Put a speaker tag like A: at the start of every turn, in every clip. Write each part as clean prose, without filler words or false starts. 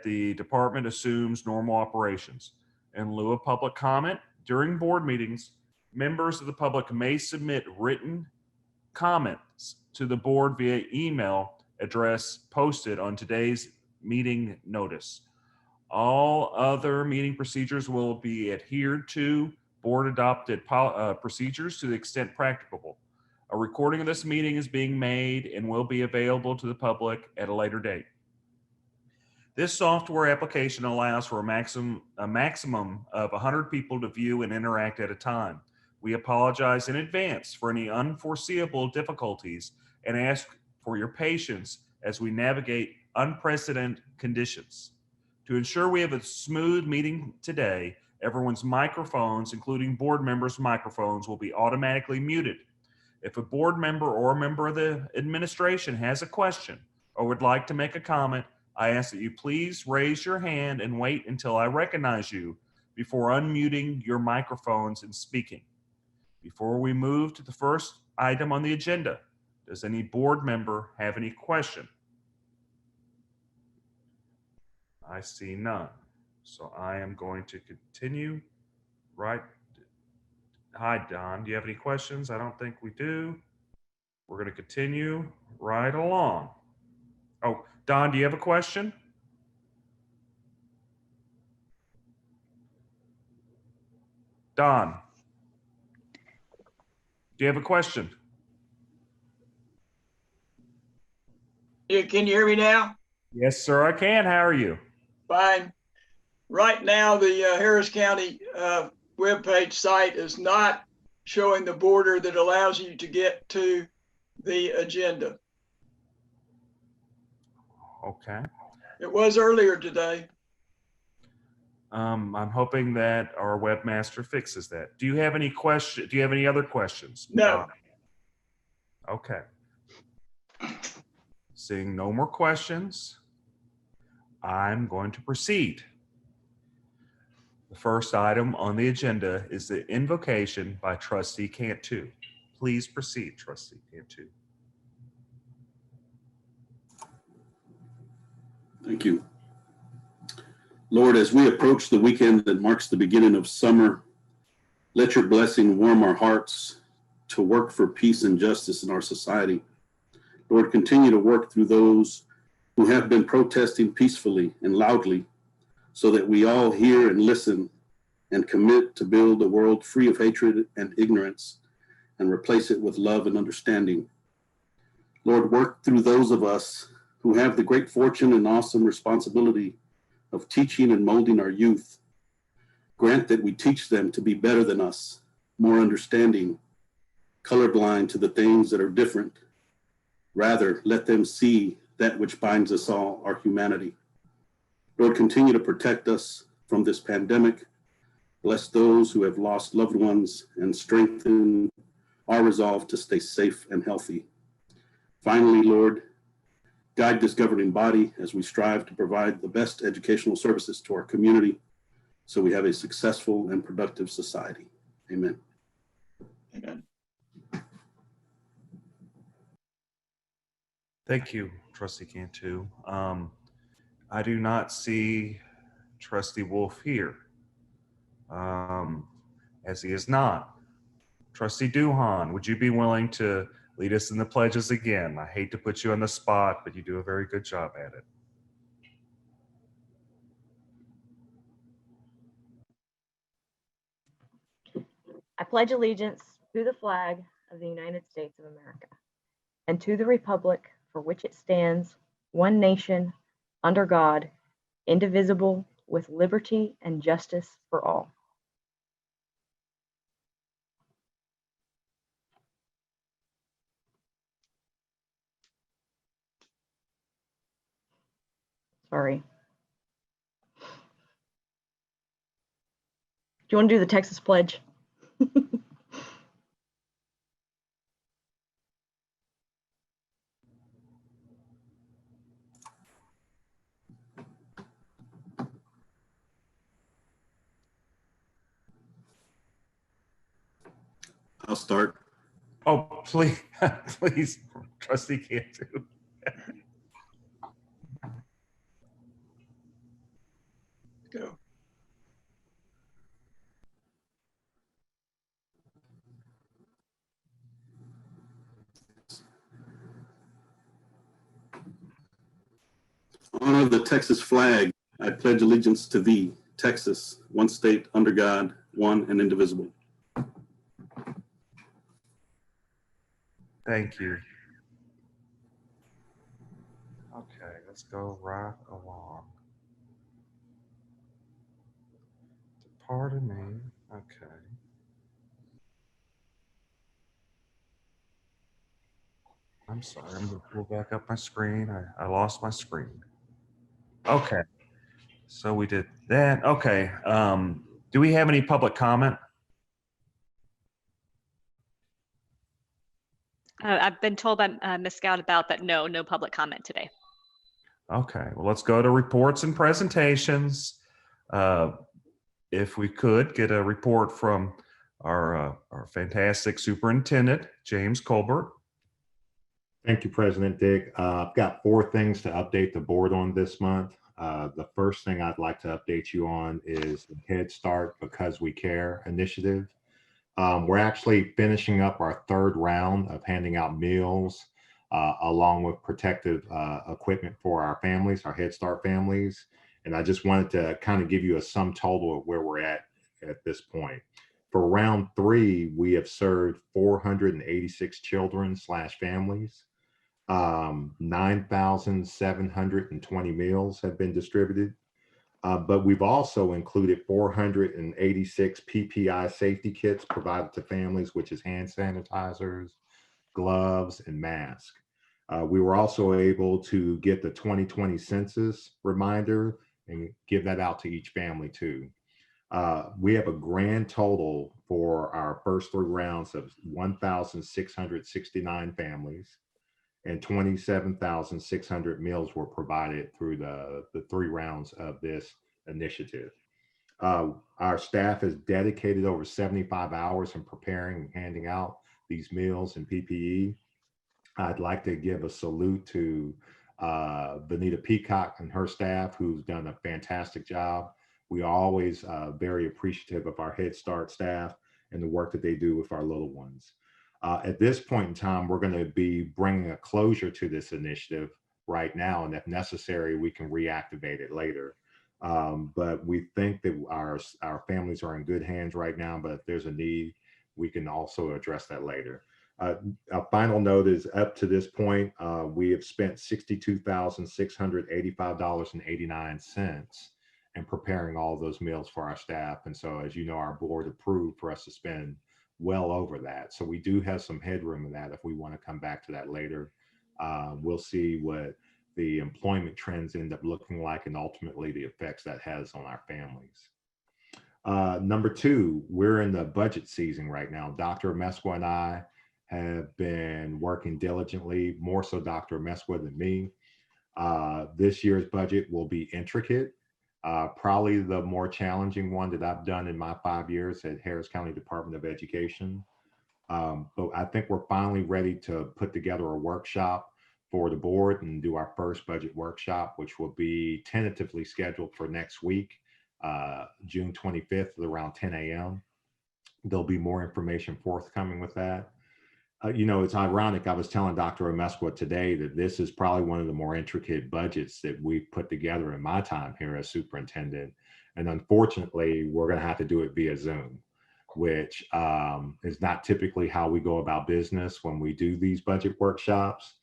A: the department assumes normal operations. In lieu of public comment, during board meetings, members of the public may submit written comments to the board via email address posted on today's meeting notice. All other meeting procedures will be adhered to board adopted procedures to the extent practicable. A recording of this meeting is being made and will be available to the public at a later date. This software application allows for a maximum of 100 people to view and interact at a time. We apologize in advance for any unforeseeable difficulties and ask for your patience as we navigate unprecedented conditions. To ensure we have a smooth meeting today, everyone's microphones, including board members' microphones, will be automatically muted. If a board member or a member of the administration has a question or would like to make a comment, I ask that you please raise your hand and wait until I recognize you before unmuting your microphones and speaking. Before we move to the first item on the agenda, does any board member have any question? I see none. So I am going to continue. Right. Hi, Don. Do you have any questions? I don't think we do. We're going to continue right along. Oh, Don, do you have a question? Don, do you have a question?
B: Yeah, can you hear me now?
A: Yes, sir, I can. How are you?
B: Fine. Right now, the Harris County webpage site is not showing the border that allows you to get to the agenda.
A: Okay.
B: It was earlier today.
A: I'm hoping that our webmaster fixes that. Do you have any question? Do you have any other questions?
B: No.
A: Okay. Seeing no more questions, I'm going to proceed. The first item on the agenda is the invocation by Trustee Cantu. Please proceed, Trustee Cantu.
C: Thank you. Lord, as we approach the weekend that marks the beginning of summer, let your blessing warm our hearts to work for peace and justice in our society. Lord, continue to work through those who have been protesting peacefully and loudly so that we all hear and listen and commit to build a world free of hatred and ignorance and replace it with love and understanding. Lord, work through those of us who have the great fortune and awesome responsibility of teaching and molding our youth. Grant that we teach them to be better than us, more understanding, colorblind to the things that are different. Rather, let them see that which binds us all, our humanity. Lord, continue to protect us from this pandemic. Bless those who have lost loved ones and strengthen our resolve to stay safe and healthy. Finally, Lord, guide this governing body as we strive to provide the best educational services to our community so we have a successful and productive society. Amen.
B: Amen.
A: Thank you, Trustee Cantu. I do not see Trustee Wolf here, as he is not. Trustee Duhan, would you be willing to lead us in the pledges again? I hate to put you on the spot, but you do a very good job at it.
D: I pledge allegiance to the flag of the United States of America and to the republic for which it stands, one nation, under God, indivisible, with liberty and justice for all. Sorry. Do you want to do the Texas pledge?
C: I'll start.
A: Oh, please, please, Trustee Cantu.
B: Go.
C: Honor the Texas flag. I pledge allegiance to thee, Texas, one state under God, one and indivisible.
A: Thank you. Okay, let's go right along. Pardon me. Okay. I'm sorry. I'm going to pull back up my screen. I lost my screen. Okay. So we did that. Okay. Do we have any public comment?
E: I've been told by Ms. Scout about that. No public comment today.
A: Okay. Well, let's go to reports and presentations. If we could get a report from our fantastic superintendent, James Colbert.
F: Thank you, President Dick. I've got 4 things to update the board on this month. The first thing I'd like to update you on is the Head Start Because We Care initiative. We're actually finishing up our 3rd round of handing out meals along with protective equipment for our families, our Head Start families. And I just wanted to kind of give you a sum total of where we're at this point. For round 3, we have served 486 children/families. 9,720 meals have been distributed, but we've also included 486 PPI safety kits provided to families, which is hand sanitizers, gloves, and masks. We were also able to get the 2020 census reminder and give that out to each family too. We have a grand total for our first 3 rounds of 1,669 families, and 27,600 meals were provided through the 3 rounds of this initiative. Our staff has dedicated over 75 hours in preparing and handing out these meals and PPE. I'd like to give a salute to Benita Peacock and her staff, who's done a fantastic job. We are always very appreciative of our Head Start staff and the work that they do with our little ones. At this point in time, we're going to be bringing a closure to this initiative right now, and if necessary, we can reactivate it later. But we think that our families are in good hands right now, but if there's a need, we can also address that later. A final note is, up to this point, we have spent $62,685.89 in preparing all those meals for our staff. And so, as you know, our board approved for us to spend well over that. So we do have some headroom in that if we want to come back to that later. We'll see what the employment trends end up looking like and ultimately the effects that has on our families. Number 2, we're in the budget season right now. Dr. Amesqua and I have been working diligently, more so Dr. Amesqua than me. This year's budget will be intricate. Probably the more challenging one that I've done in my 5 years at Harris County Department of Education. But I think we're finally ready to put together a workshop for the board and do our first budget workshop, which will be tentatively scheduled for next week, June 25th, around 10 a.m. There'll be more information forthcoming with that. You know, it's ironic. I was telling Dr. Amesqua today that this is probably one of the more intricate budgets that we've put together in my time here as superintendent. And unfortunately, we're going to have to do it via Zoom, which is not typically how we go about business when we do these budget workshops.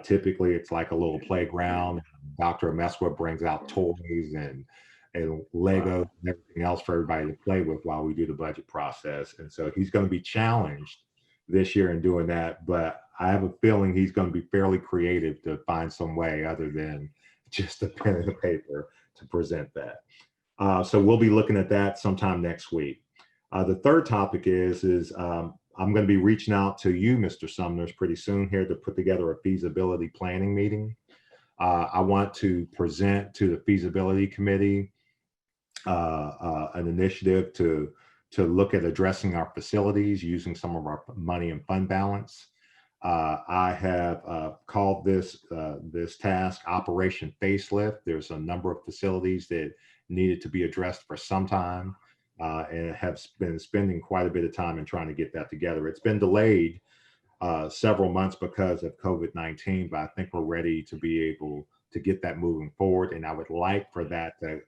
F: Typically, it's like a little playground. Dr. Amesqua brings out toys and Lego and everything else for everybody to play with while we do the budget process. And so he's going to be challenged this year in doing that, but I have a feeling he's going to be fairly creative to find some way other than just a pen and a paper to present that. So we'll be looking at that sometime next week. The third topic is I'm going to be reaching out to you, Mr. Sumners, pretty soon here to put together a feasibility planning meeting. I want to present to the Feasibility Committee an initiative to look at addressing our facilities using some of our money and fund balance. I have called this task Operation Facelift. There's a number of facilities that needed to be addressed for some time, and have been spending quite a bit of time in trying to get that together. It's been delayed several months because of COVID-19, but I think we're ready to be able to get that moving forward. And I would like for that to,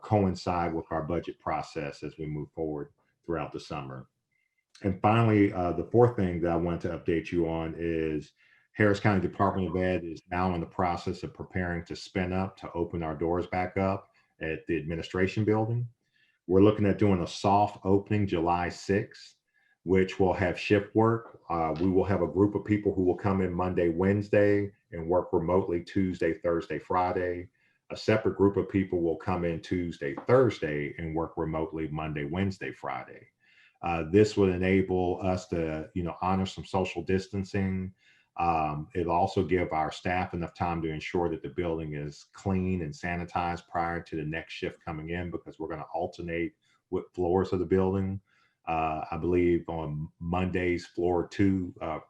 F: coincide with our budget process as we move forward throughout the summer. And finally, the fourth thing that I want to update you on is Harris County Department of Ed is now in the process of preparing to spin up to open our doors back up at the administration building. We're looking at doing a soft opening July 6th, which will have shift work. We will have a group of people who will come in Monday, Wednesday, and work remotely Tuesday, Thursday, Friday. A separate group of people will come in Tuesday, Thursday, and work remotely Monday, Wednesday, Friday. This would enable us to, honor some social distancing. It'll also give our staff enough time to ensure that the building is clean and sanitized prior to the next shift coming in, because we're going to alternate with floors of the building. I believe on Mondays, floor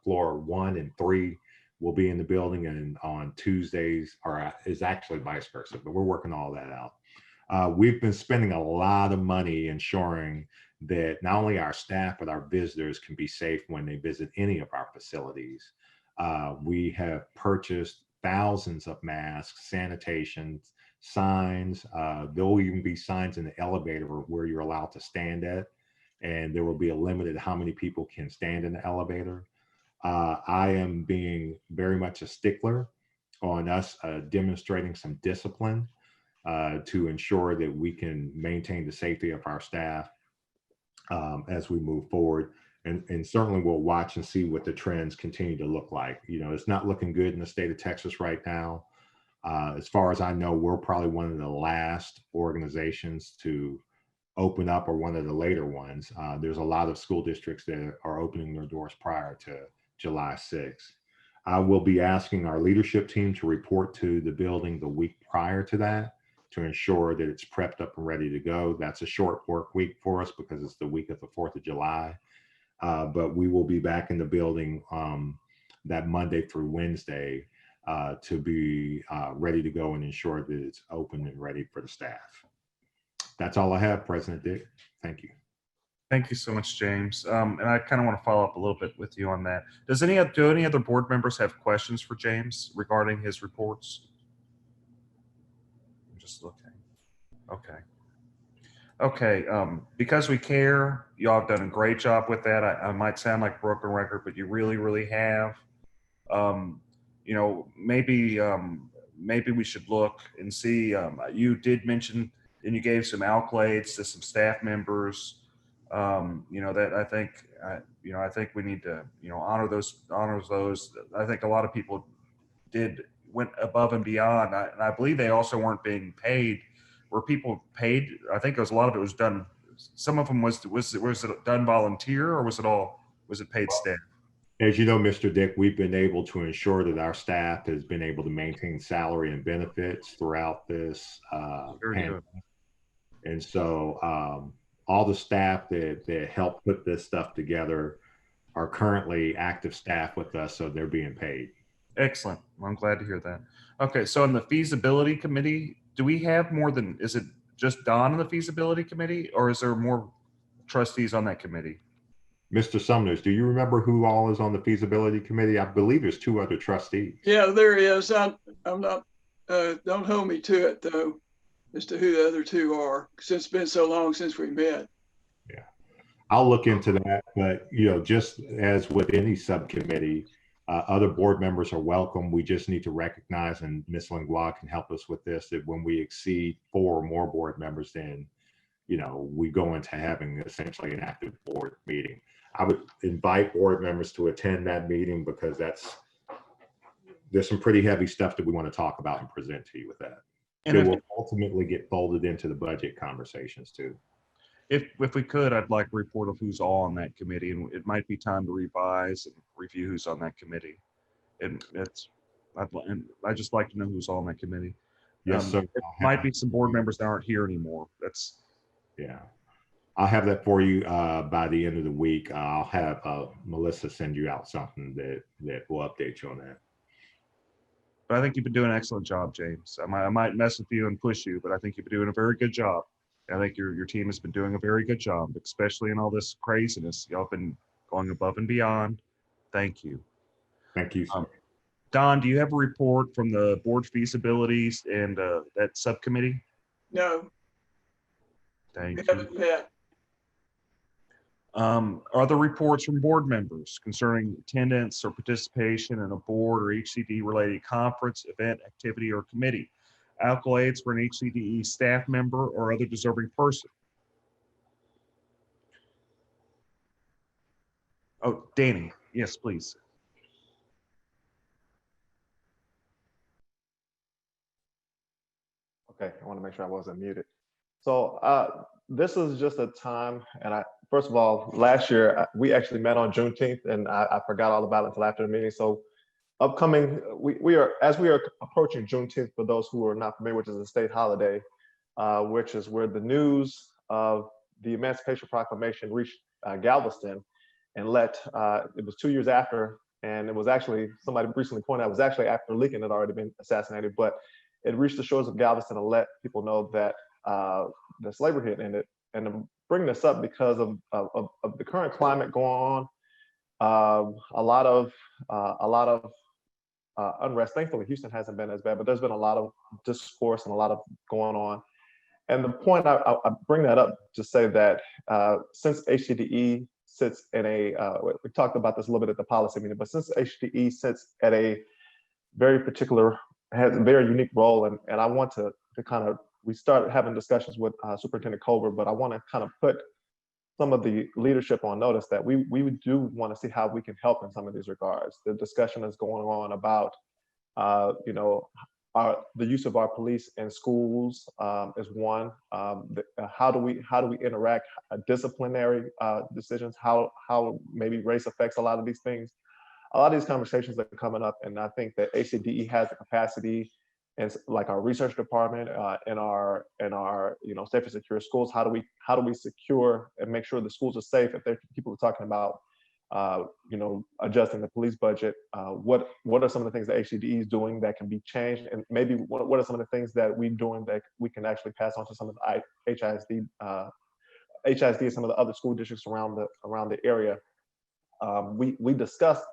F: 1 and 3 will be in the building, and on Tuesdays, or is actually vice versa, but we're working all that out. We've been spending a lot of money ensuring that not only our staff, but our visitors can be safe when they visit any of our facilities. We have purchased thousands of masks, sanitation, signs. There will even be signs in the elevator where you're allowed to stand at, and there will be a limit to how many people can stand in the elevator. I am being very much a stickler on us demonstrating some discipline to ensure that we can maintain the safety of our staff as we move forward. And certainly we'll watch and see what the trends continue to look like. It's not looking good in the state of Texas right now. As far as I know, we're probably one of the last organizations to open up, or one of the later ones. There's a lot of school districts that are opening their doors prior to July 6th. I will be asking our leadership team to report to the building the week prior to that to ensure that it's prepped up and ready to go. That's a short work week for us because it's the week of the 4th of July. But we will be back in the building that Monday through Wednesday to be ready to go and ensure that it's open and ready for the staff. That's all I have, President Dick. Thank you.
A: Thank you so much, James. And I kind of want to follow up a little bit with you on that. Do any other board members have questions for James regarding his reports? I'm just looking. Okay. Because we care, y'all have done a great job with that. I might sound like a broken record, but you really, really have. Maybe we should look and see. You did mention, and you gave some accolades to some staff members. That I think we need to, honor those. I think a lot of people went above and beyond. And I believe they also weren't being paid. Were people paid? I think a lot of it was done. Some of them was it done volunteer, or was it paid staff?
F: As you know, Mr. Dick, we've been able to ensure that our staff has been able to maintain salary and benefits throughout this pandemic. And so all the staff that helped put this stuff together are currently active staff with us, so they're being paid.
A: Excellent. Well, I'm glad to hear that. Okay, so in the Feasibility Committee, do we have more than, is it just Don in the Feasibility Committee, or is there more trustees on that committee?
F: Mr. Sumners, do you remember who all is on the Feasibility Committee? I believe there's 2 other trustees.
B: Yeah, there is. I'm not, don't hold me to it though, as to who the other 2 are, since it's been so long since we met.
F: Yeah, I'll look into that, but just as with any subcommittee, other board members are welcome. We just need to recognize, and Ms. Langlois can help us with this, that when we exceed 4 or more board members, then we go into having essentially an active board meeting. I would invite board members to attend that meeting, because there's some pretty heavy stuff that we want to talk about and present to you with that. And it will ultimately get folded into the budget conversations too.
A: If we could, I'd like a report of who's all on that committee, and it might be time to revise and review who's on that committee. And I'd just like to know who's all on that committee.
F: Yes, sir.
A: It might be some board members that aren't here anymore.
F: Yeah. I'll have that for you by the end of the week. I'll have Melissa send you out something that will update you on that.
A: But I think you've been doing an excellent job, James. I might mess with you and push you, but I think you've been doing a very good job. I think your team has been doing a very good job, especially in all this craziness. Y'all have been going above and beyond. Thank you.
F: Thank you, sir.
A: Don, do you have a report from the board feasibilities and that subcommittee?
B: No,
A: Thank
B: we
A: you.
B: haven't met.
A: Other reports from board members concerning attendance or participation in a board or HCD related conference, event, activity, or committee. Accolades for an HCDE staff member or other deserving person. Oh, Danny, yes, please.
G: Okay, I want to make sure I wasn't muted. So this is just a time, and first of all, last year we actually met on Juneteenth, and I forgot all about it until after the meeting. So upcoming, we are approaching Juneteenth, for those who are not familiar, which is a state holiday, which is where the news of the Emancipation Proclamation reached Galveston, and it was 2 years after, and it was actually, somebody recently pointed out, it was actually after Lincoln had already been assassinated, but it reached the shores of Galveston and let people know that the slavery had ended. And to bring this up because of the current climate going on, a lot of unrest. Thankfully, Houston hasn't been as bad, but there's been a lot of discourse and a lot of going on. And the point I bring that up to say that since Hcde sits in we talked about this a little bit at the policy meeting, but since Hcde sits at a has a very unique role, and I want to kind of, we started having discussions with Superintendent Culver, but I want to kind of put some of the leadership on notice that we do want to see how we can help in some of these regards. The discussion is going on about, the use of our police in schools is one. How do we interact? Disciplinary decisions, how maybe race affects a lot of these things. A lot of these conversations are coming up, and I think that HCDE has the capacity, and like our research department and our safe and secure schools. How do we secure and make sure the schools are safe? If people are talking about adjusting the police budget, what are some of the things that HCDE is doing that can be changed, and maybe what are some of the things that we're doing that we can actually pass on to some of the HISD and some of the other school districts around the area. We discussed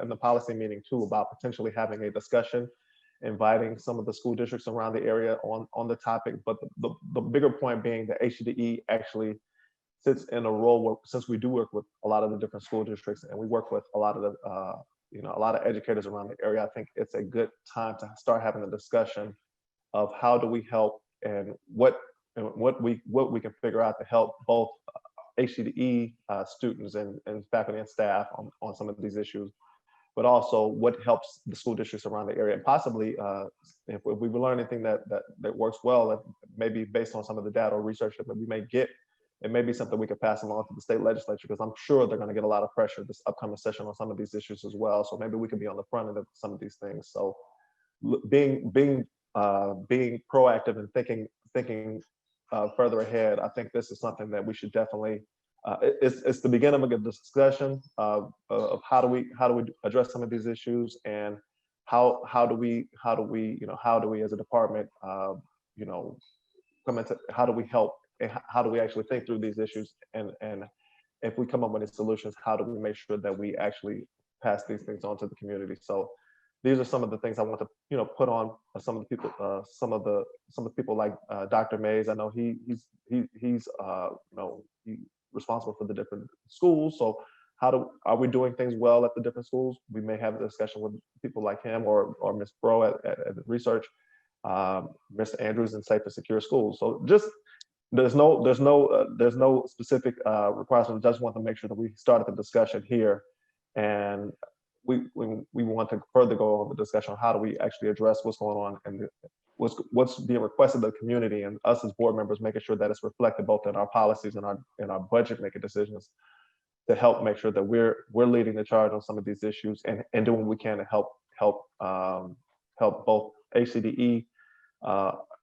G: in the policy meeting too about potentially having a discussion, inviting some of the school districts around the area on the topic. But the bigger point being that HCDE actually sits in a role where, since we do work with a lot of the different school districts and we work with a lot of the a lot of educators around the area, I think it's a good time to start having a discussion of how do we help and what we can figure out to help both HCDE students and faculty and staff on some of these issues, but also what helps the school districts around the area. And possibly, if we learn anything that works well, maybe based on some of the data or research that we may get, it may be something we could pass along to the state legislature, because I'm sure they're going to get a lot of pressure this upcoming session on some of these issues as well. So maybe we can be on the front end of some of these things. So being proactive and thinking further ahead, I think this is something that we should definitely. It's the beginning of a good discussion of how do we address some of these issues, and how do we as a department come into, how do we help, and how do we actually think through these issues, and if we come up with these solutions, how do we make sure that we actually pass these things on to the community? So these are some of the things I want to put on some of the people, some of the people like Dr. Mays. I know he's responsible for the different schools. So are we doing things well at the different schools? We may have a discussion with people like him or Ms. Bro at research, Mr. Andrews in safe and secure schools. So just there's no specific requirements. I just want to make sure that we started the discussion here, and we want to further go on the discussion on how do we actually address what's going on and what's being requested of the community, and us as board members making sure that it's reflected both in our policies and our budget making decisions, to help make sure that we're leading the charge on some of these issues and doing what we can to help both HCDE,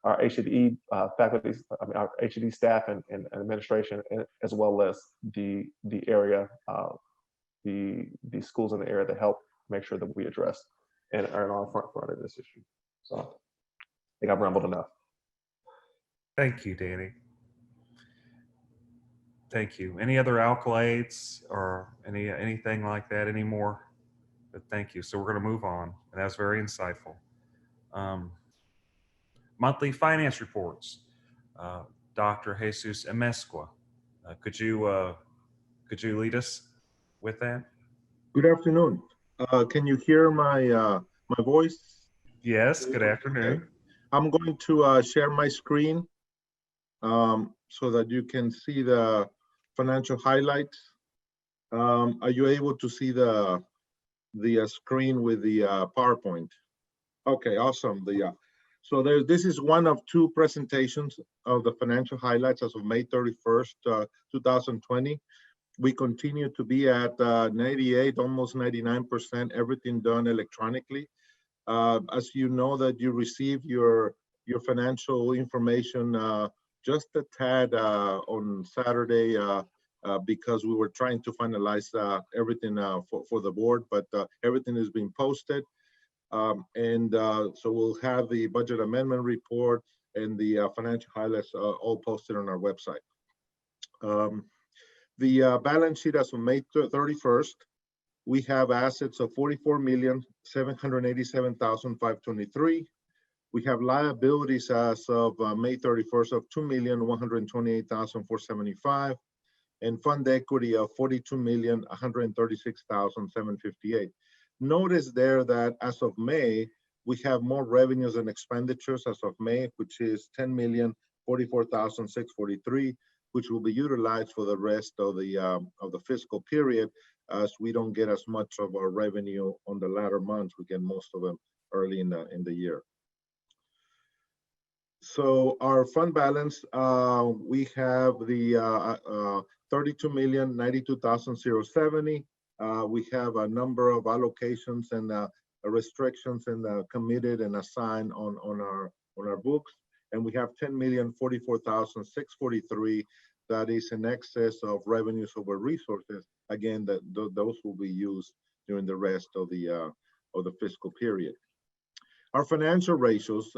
G: our Hcde faculty, our Hcde staff and administration, as well as the area, the schools in the area to help make sure that we address and are on front of this issue. So I think I've rambled enough.
A: Thank you, Danny. Thank you. Any other accolades or anything like that anymore? But thank you. So we're going to move on. And that's very insightful. Monthly finance reports. Dr. Jesus Amezcua. Could you lead us with that?
H: Good afternoon. Can you hear my voice?
A: Yes. Good afternoon.
H: Okay. I'm going to share my screen so that you can see the financial highlights. Are you able to see the screen with the PowerPoint? Okay, awesome. So this is one of two presentations of the financial highlights as of May 31st, 2020. We continue to be at 98, almost 99%, everything done electronically. As you know that you received your financial information just a tad on Saturday because we were trying to finalize everything for the board, but everything is being posted. So we'll have the budget amendment report and the financial highlights all posted on our website. The balance sheet as of May 31st, we have assets of $44,787,523. We have liabilities as of May 31st of $2,128,475, and fund equity of $42,136,758. Notice there that as of May, we have more revenues than expenditures as of May, which is $10,044,643, which will be utilized for the rest of the fiscal period, as we don't get as much of our revenue on the latter months. We get most of them early in the year. So our fund balance, we have the $32,092,070. We have a number of allocations and restrictions and committed and assigned on our books, and we have $10,044,643 that is in excess of revenues over resources. Again, those will be used during the rest of the fiscal period. Our financial ratios,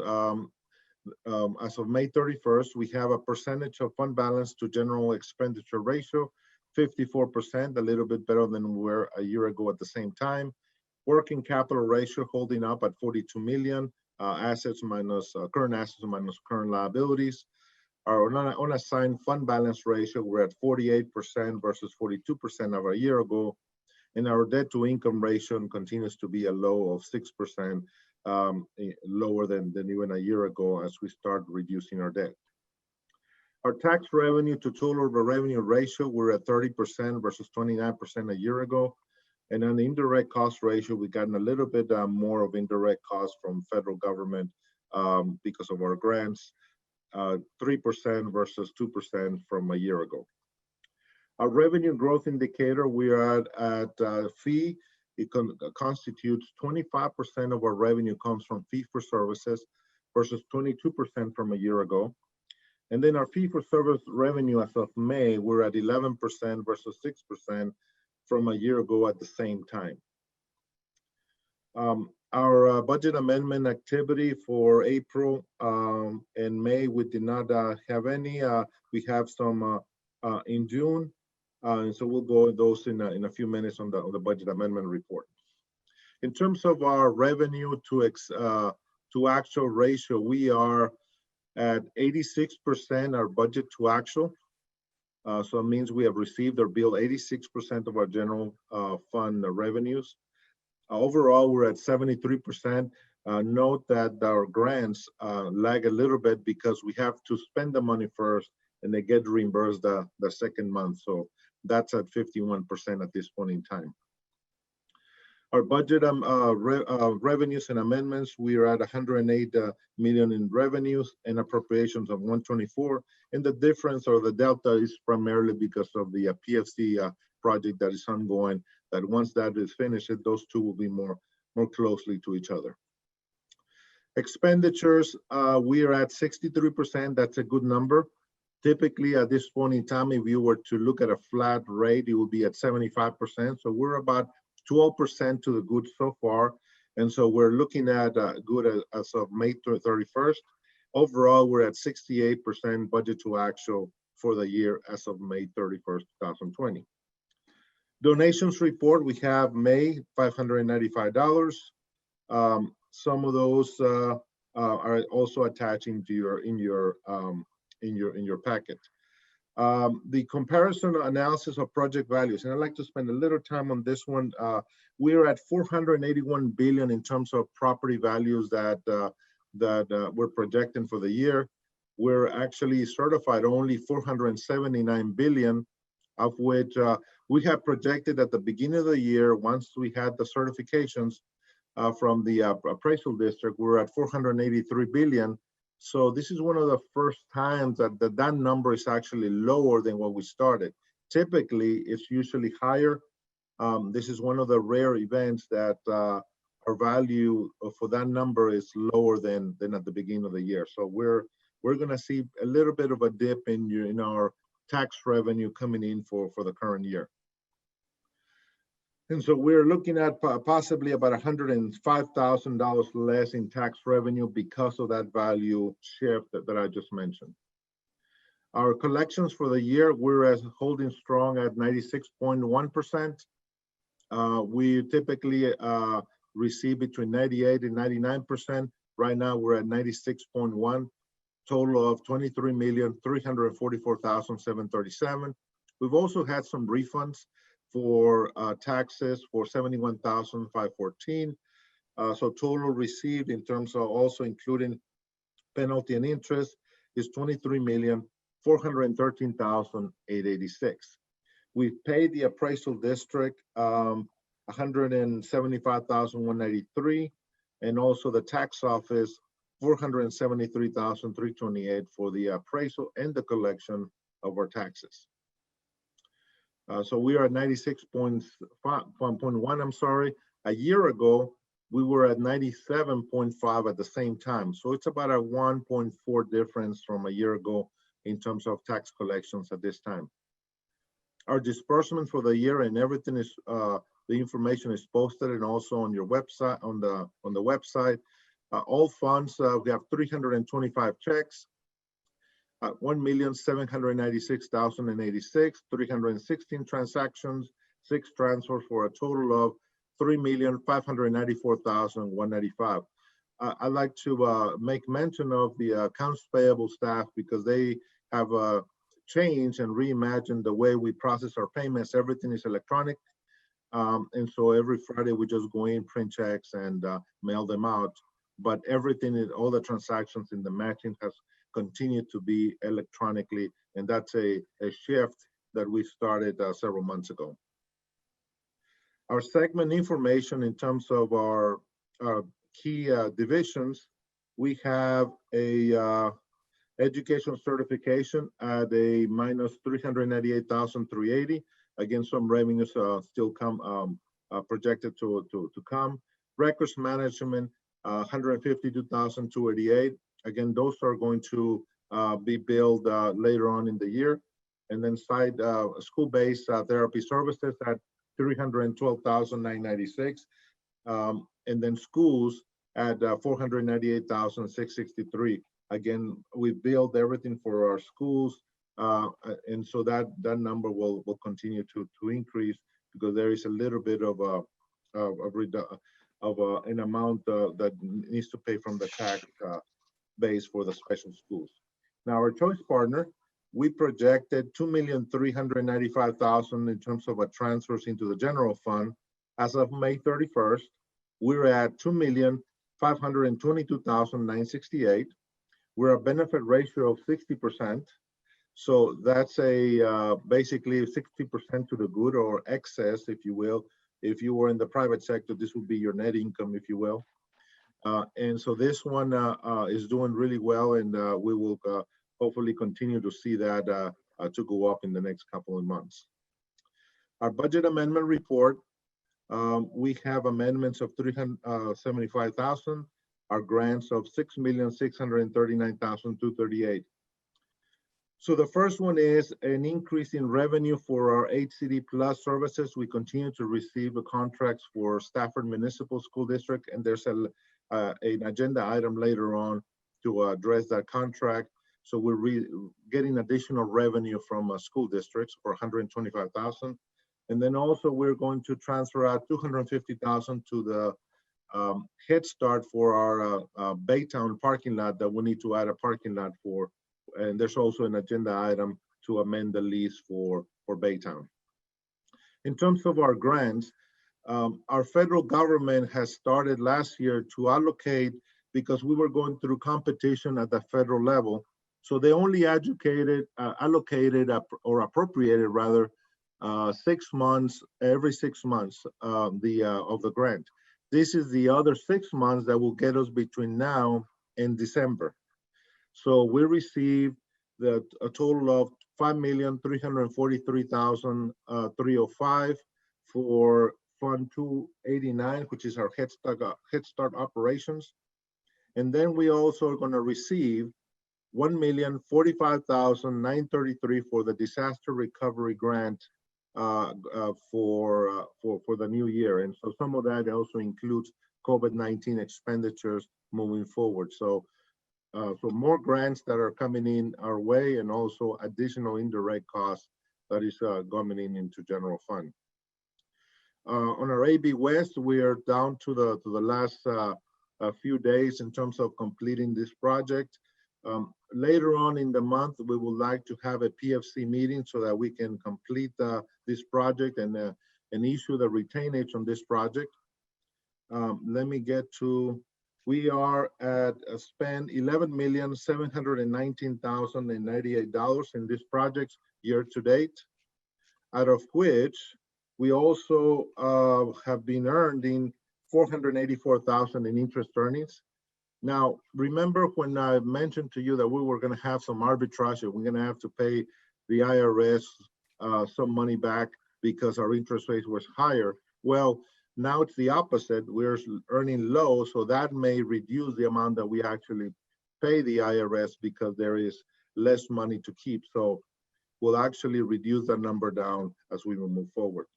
H: as of May 31st, we have a percentage of fund balance to general expenditure ratio, 54%, a little bit better than we were a year ago at the same time. Working capital ratio holding up at 42 million, assets minus current assets minus current liabilities. Our unassigned fund balance ratio, we're at 48% versus 42% of a year ago. And our debt to income ratio continues to be a low of 6%, lower than even a year ago as we start reducing our debt. Our tax revenue to total revenue ratio, we're at 30% versus 29% a year ago. And on the indirect cost ratio, we've gotten a little bit more of indirect costs from federal government because of our grants, 3% versus 2% from a year ago. Our revenue growth indicator, we are at fee. It constitutes 25% of our revenue comes from fee for services versus 22% from a year ago. And then our fee for service revenue as of May, we're at 11% versus 6% from a year ago at the same time. Our budget amendment activity for April and May, we did not have any. We have some in June. And so we'll go over those in a few minutes on the budget amendment report. In terms of our revenue to actual ratio, we are at 86% our budget to actual. So it means we have received or billed 86% of our general fund revenues. Overall, we're at 73%. Note that our grants lag a little bit because we have to spend the money first and they get reimbursed the second month. So that's at 51% at this point in time. Our budget revenues and amendments, we are at 108 million in revenues and appropriations of 124. And the difference or the delta is primarily because of the PFC project that is ongoing, that once that is finished, those two will be more closely to each other. Expenditures, we are at 63%. That's a good number. Typically, at this point in time, if you were to look at a flat rate, it would be at 75%. So we're about 12% to the good so far. And so we're looking at good as of May 31st. Overall, we're at 68% budget to actual for the year as of May 31st, 2020. Donations report, we have May, $595. Some of those are also attaching to in your packet. The comparison analysis of project values, and I'd like to spend a little time on this one. We're at 481 billion in terms of property values that we're projecting for the year. We're actually certified only 479 billion, of which we have projected at the beginning of the year, once we had the certifications from the appraisal district, we're at 483 billion. So this is one of the first times that number is actually lower than what we started. Typically, it's usually higher. This is one of the rare events that our value for that number is lower than at the beginning of the year. So we're going to see a little bit of a dip in our tax revenue coming in for the current year. And so we're looking at possibly about $105,000 less in tax revenue because of that value shift that I just mentioned. Our collections for the year, we're holding strong at 96.1%. We typically receive between 98 and 99%. Right now, we're at 96.1, total of 23,344,737. We've also had some refunds for taxes for 71,514. So total received in terms of also including penalty and interest is 23,413,886. We've paid the appraisal district 175,193, and also the tax office 473,328 for the appraisal and the collection of our taxes. So we are at 96.1, I'm sorry. A year ago, we were at 97.5 at the same time. So it's about a 1.4 difference from a year ago in terms of tax collections at this time. Our disbursement for the year and everything is, the information is posted and also on your website, on the website. All funds, we have 325 checks. 1,796,086, 316 transactions, 6 transfers for a total of 3,594,195. I'd like to make mention of the accounts payable staff because they have changed and reimagined the way we process our payments. Everything is electronic. And so every Friday we just go in, print checks and mail them out. But everything, all the transactions in the matching has continue to be electronically, and that's a shift that we started several months ago. Our segment information in terms of our key divisions, we have a education certification at a minus 398,380. Again, some revenues still come projected to come. Records management, 152,288. Again, those are going to be billed later on in the year. And then school-based therapy services at 312,996. And then schools at 498,663. Again, we billed everything for our schools. And so that number will continue to increase because there is a little bit of an amount that needs to pay from the tax base for the special schools. Now, our choice partner, we projected 2,395,000 in terms of transfers into the general fund. As of May 31st, we're at 2,522,968. We're a benefit ratio of 60%. So that's basically 60% to the good or excess, if you will. If you were in the private sector, this would be your net income, if you will. And so this one is doing really well, and we will hopefully continue to see that to go up in the next couple of months. Our budget amendment report, we have amendments of 375,000. are grants of $6,639,238. So the first one is an increase in revenue for our Hcde Plus services. We continue to receive contracts for Stafford Municipal School District, and there's an agenda item later on to address that contract. So we're getting additional revenue from school districts for $125,000. And then also we're going to transfer out $250,000 to the Head Start for our Baytown parking lot that we need to add a parking lot for. And there's also an agenda item to amend the lease for Baytown. In terms of our grants, our federal government has started last year to allocate, because we were going through competition at the federal level. So they only allocated or appropriated rather 6 months, every 6 months of the grant. This is the other 6 months that will get us between now and December. So we received a total of $5,343,305 for Fund 289, which is our Head Start operations. And then we also are going to receive $1,045,933 for the disaster recovery grant for the new year. And so some of that also includes COVID-19 expenditures moving forward. So more grants that are coming in our way, and also additional indirect costs that is coming into general fund. On our AB West, we are down to the last few days in terms of completing this project. Later on in the month, we would like to have a PFC meeting so that we can complete this project and issue the retainage on this project. Let me get to, we are at a spend $11,719,098 in this project year to date, out of which we also have been earning $484,000 in interest earnings. Now, remember when I mentioned to you that we were going to have some arbitrage, and we're going to have to pay the IRS some money back because our interest rate was higher. Well, now it's the opposite. We're earning low, so that may reduce the amount that we actually pay the IRS because there is less money to keep. So we'll actually reduce that number down as we will move forward.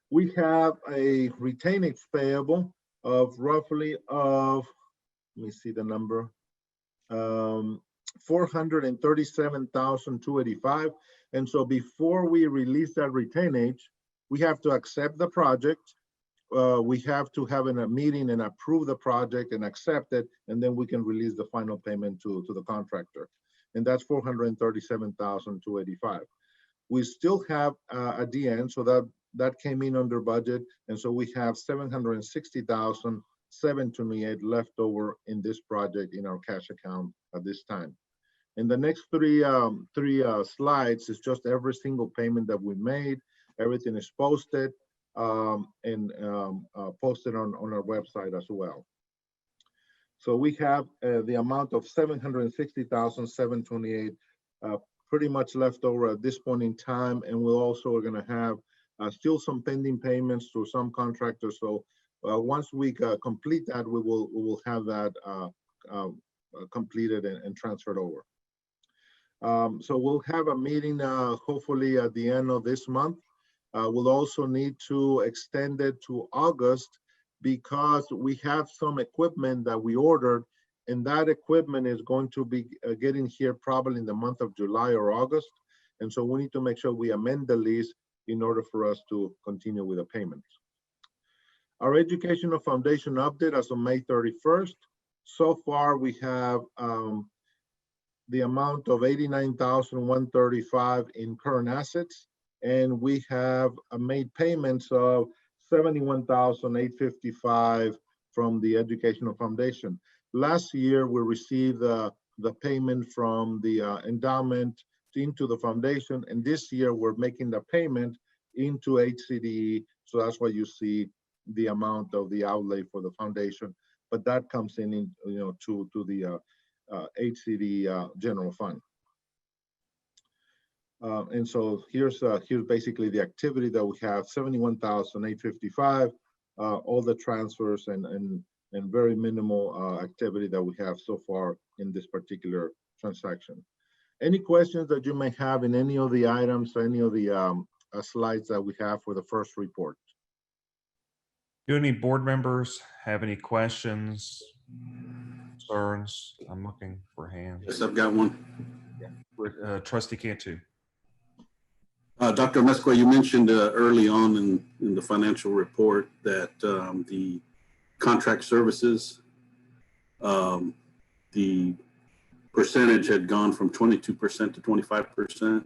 H: We have a retainage payable of roughly let me see the number, $437,285. And so before we release that retainage, we have to accept the project. We have to have a meeting and approve the project and accept it, and then we can release the final payment to the contractor. And that's $437,285. We still have at the end, so that came in under budget, and so we have $760,728 left over in this project in our cash account at this time. In the next three slides is just every single payment that we made. Everything is posted and posted on our website as well. So we have the amount of $760,728 pretty much left over at this point in time, and we're also going to have still some pending payments to some contractors. So once we complete that, we will have that completed and transferred over. So we'll have a meeting hopefully at the end of this month. We'll also need to extend it to August because we have some equipment that we ordered, and that equipment is going to be getting here probably in the month of July or August. And so we need to make sure we amend the lease in order for us to continue with the payments. Our educational foundation update as of May 31st. So far, we have the amount of $89,135 in current assets, and we have made payments of $71,855 from the educational foundation. Last year, we received the payment from the endowment into the foundation, and this year we're making the payment into Hcde. So that's why you see the amount of the outlay for the foundation, but that comes in to the Hcde general fund. And so here's basically the activity that we have: $71,855, all the transfers and and very minimal activity that we have so far in this particular transaction. Any questions that you may have in any of the items, any of the slides that we have for the first report?
A: Do any board members have any questions, concerns? I'm looking for hands.
C: Yes, I've got one.
A: Trustee Cantu.
C: Dr. Mesqua, you mentioned early on in the financial report that the contract services, the percentage had gone from 22% to 25%.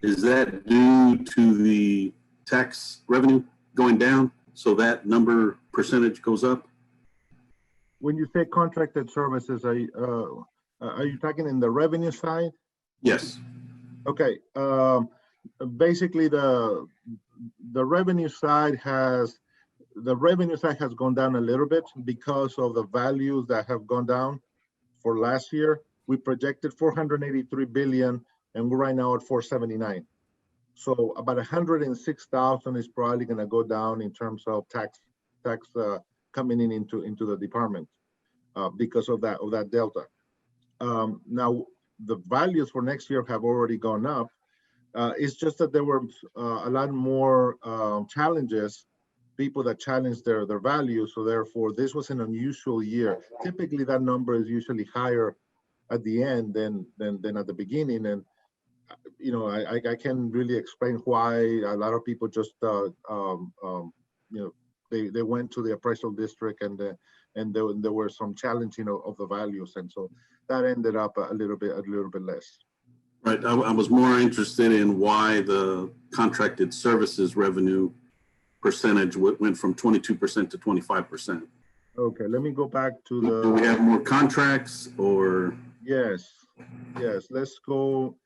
C: Is that due to the tax revenue going down, so that number percentage goes up?
H: When you say contracted services, are you talking in the revenue side?
C: Yes.
H: Okay. Basically, the revenue side has gone down a little bit because of the values that have gone down. For last year, we projected 483 billion, and we're right now at 479. So about 106,000 is probably going to go down in terms of tax coming into the department because of that delta. Now the values for next year have already gone up. It's just that there were a lot more challenges, people that challenged their values. So therefore, this was an unusual year. Typically, that number is usually higher at the end than at the beginning. And you know, I can't really explain why a lot of people just you know, they went to the appraisal district and there were some challenging of the values, and so that ended up a little bit less.
C: Right. I was more interested in why the contracted services revenue percentage went from 22% to 25%.
H: Okay, let me go back to the.
C: Do we have more contracts or?
H: Yes, let's go.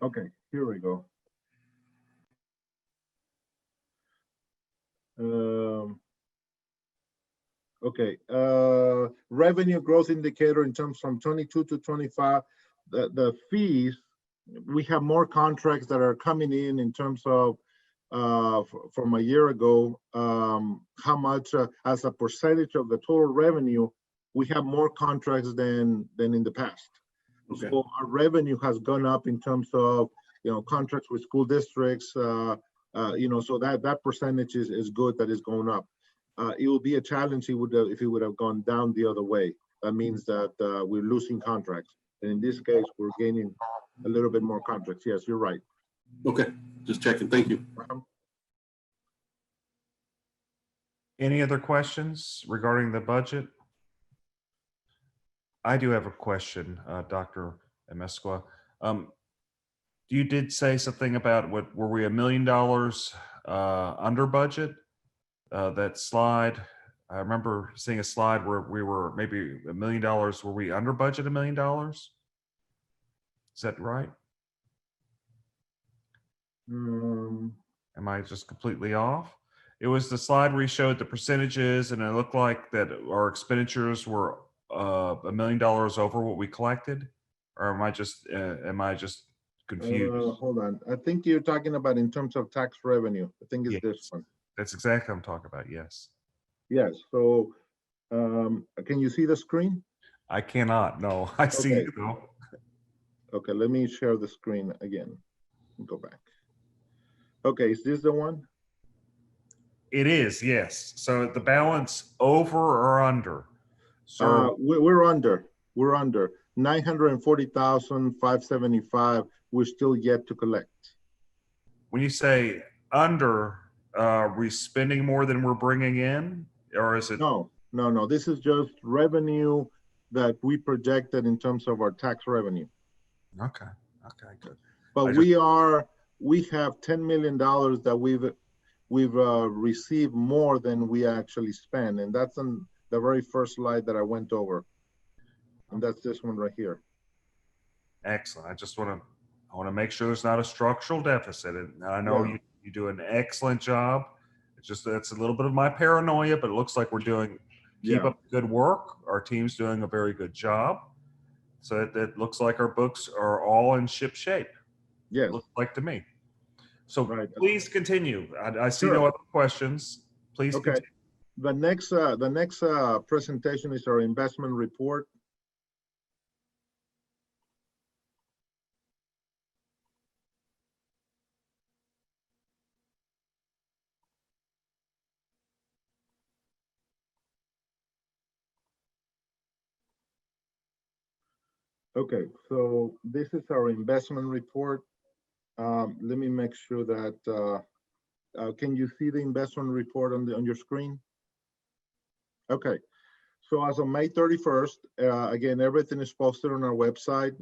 H: Okay, here we go. Okay, revenue growth indicator in terms from 22 to 25, the fees, we have more contracts that are coming in terms of from a year ago, how much as a percentage of the total revenue, we have more contracts than in the past. Okay. So our revenue has gone up in terms of, you know, contracts with school districts, you know, so that percentage is good, that is going up. It will be a challenge if it would have gone down the other way. That means that we're losing contracts. And in this case, we're gaining a little bit more contracts. Yes, you're right.
C: Okay, just checking. Thank you.
A: Any other questions regarding the budget? I do have a question, Dr. Mesqua. You did say something about were we $1 million under budget? That slide, I remember seeing a slide where we were maybe $1 million. Were we under budget $1 million? Is that right? Am I just completely off? It was the slide where you showed the percentages, and it looked like that our expenditures were $1 million over what we collected, or am I just confused?
H: Hold on. I think you're talking about in terms of tax revenue. I think it's this one.
A: That's exactly what I'm talking about. Yes.
H: Yes. So, can you see the screen?
A: I cannot. No, I see you though.
H: Okay, let me share the screen again. Go back. Okay, is this the one?
A: It is, yes. So the balance over or under? So
H: we're under. We're under 940,575. We're still yet to collect.
A: When you say under, are we spending more than we're bringing in, or is it?
H: No. This is just revenue that we projected in terms of our tax revenue.
A: Okay, good.
H: But we have $10 million that we've received more than we actually spent, and that's on the very first slide that I went over, and that's this one right here.
A: Excellent. I want to make sure there's not a structural deficit, and I know you do an excellent job. It's just that's a little bit of my paranoia, but it looks like we're keep up good work. Our team's doing a very good job. So it looks like our books are all in ship shape.
H: Yes.
A: Looks like to me. So
H: Right.
A: please continue. I see
H: Sure.
A: no other questions. Please
H: Okay.
A: continue.
H: The next presentation is our investment report. Okay, so this is our investment report. Let me make sure that can you see the investment report on your screen? Okay, so as of May 31st, again, everything is posted on our website.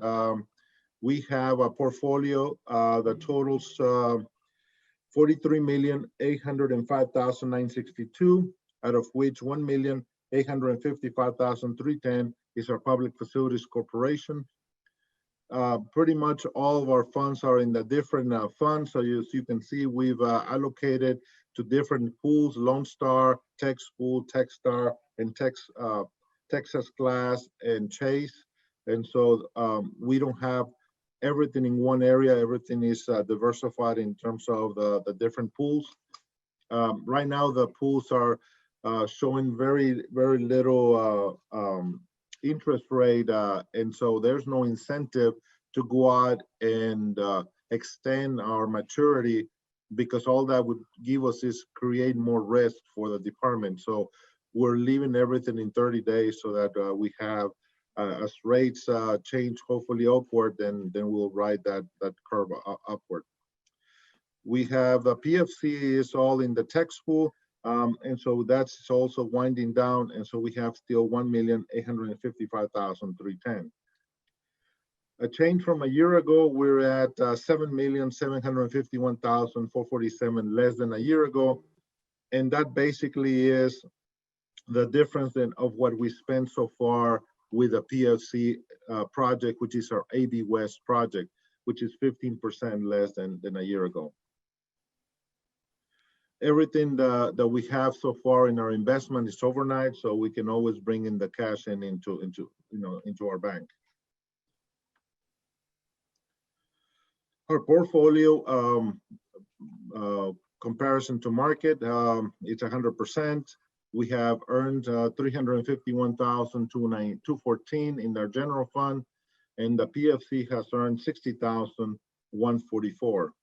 H: We have a portfolio that totals 43,805,962, out of which 1,855,310 is our Public Facilities Corporation. Pretty much all of our funds are in the different funds. So as you can see, we've allocated to different pools: Lone Star, Tex Pool, Techstar, and Texas Glass, and Chase. And so we don't have everything in one area. Everything is diversified in terms of the different pools. Right now, the pools are showing very, very little interest rate, and so there's no incentive to go out and extend our maturity, because all that would give us is create more risk for the department. So we're leaving everything in 30 days so that we have, as rates change, hopefully upward, then we'll ride that curve upward. We have the PFC is all in the tax pool. And so that's also winding down. And so we have still 1,855,310. A change from a year ago, we're at 7,751,447 less than a year ago. And that basically is the difference of what we spent so far with the PFC project, which is our AB West project, which is 15% less than a year ago. Everything that we have so far in our investment is overnight, so we can always bring in the cash into our bank. Our portfolio comparison to market, it's 100%. We have earned 351,214 in our general fund, and the PFC has earned 60,144.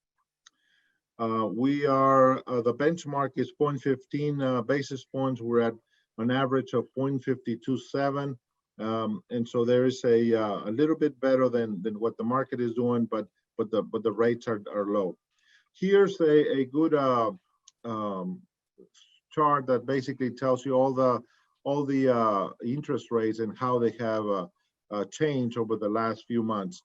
H: We are, the benchmark is 0.15 basis points. We're at an average of 0.527. And so there is a little bit better than what the market is doing, but the rates are low. Here's a good chart that basically tells you all the interest rates and how they have changed over the last few months.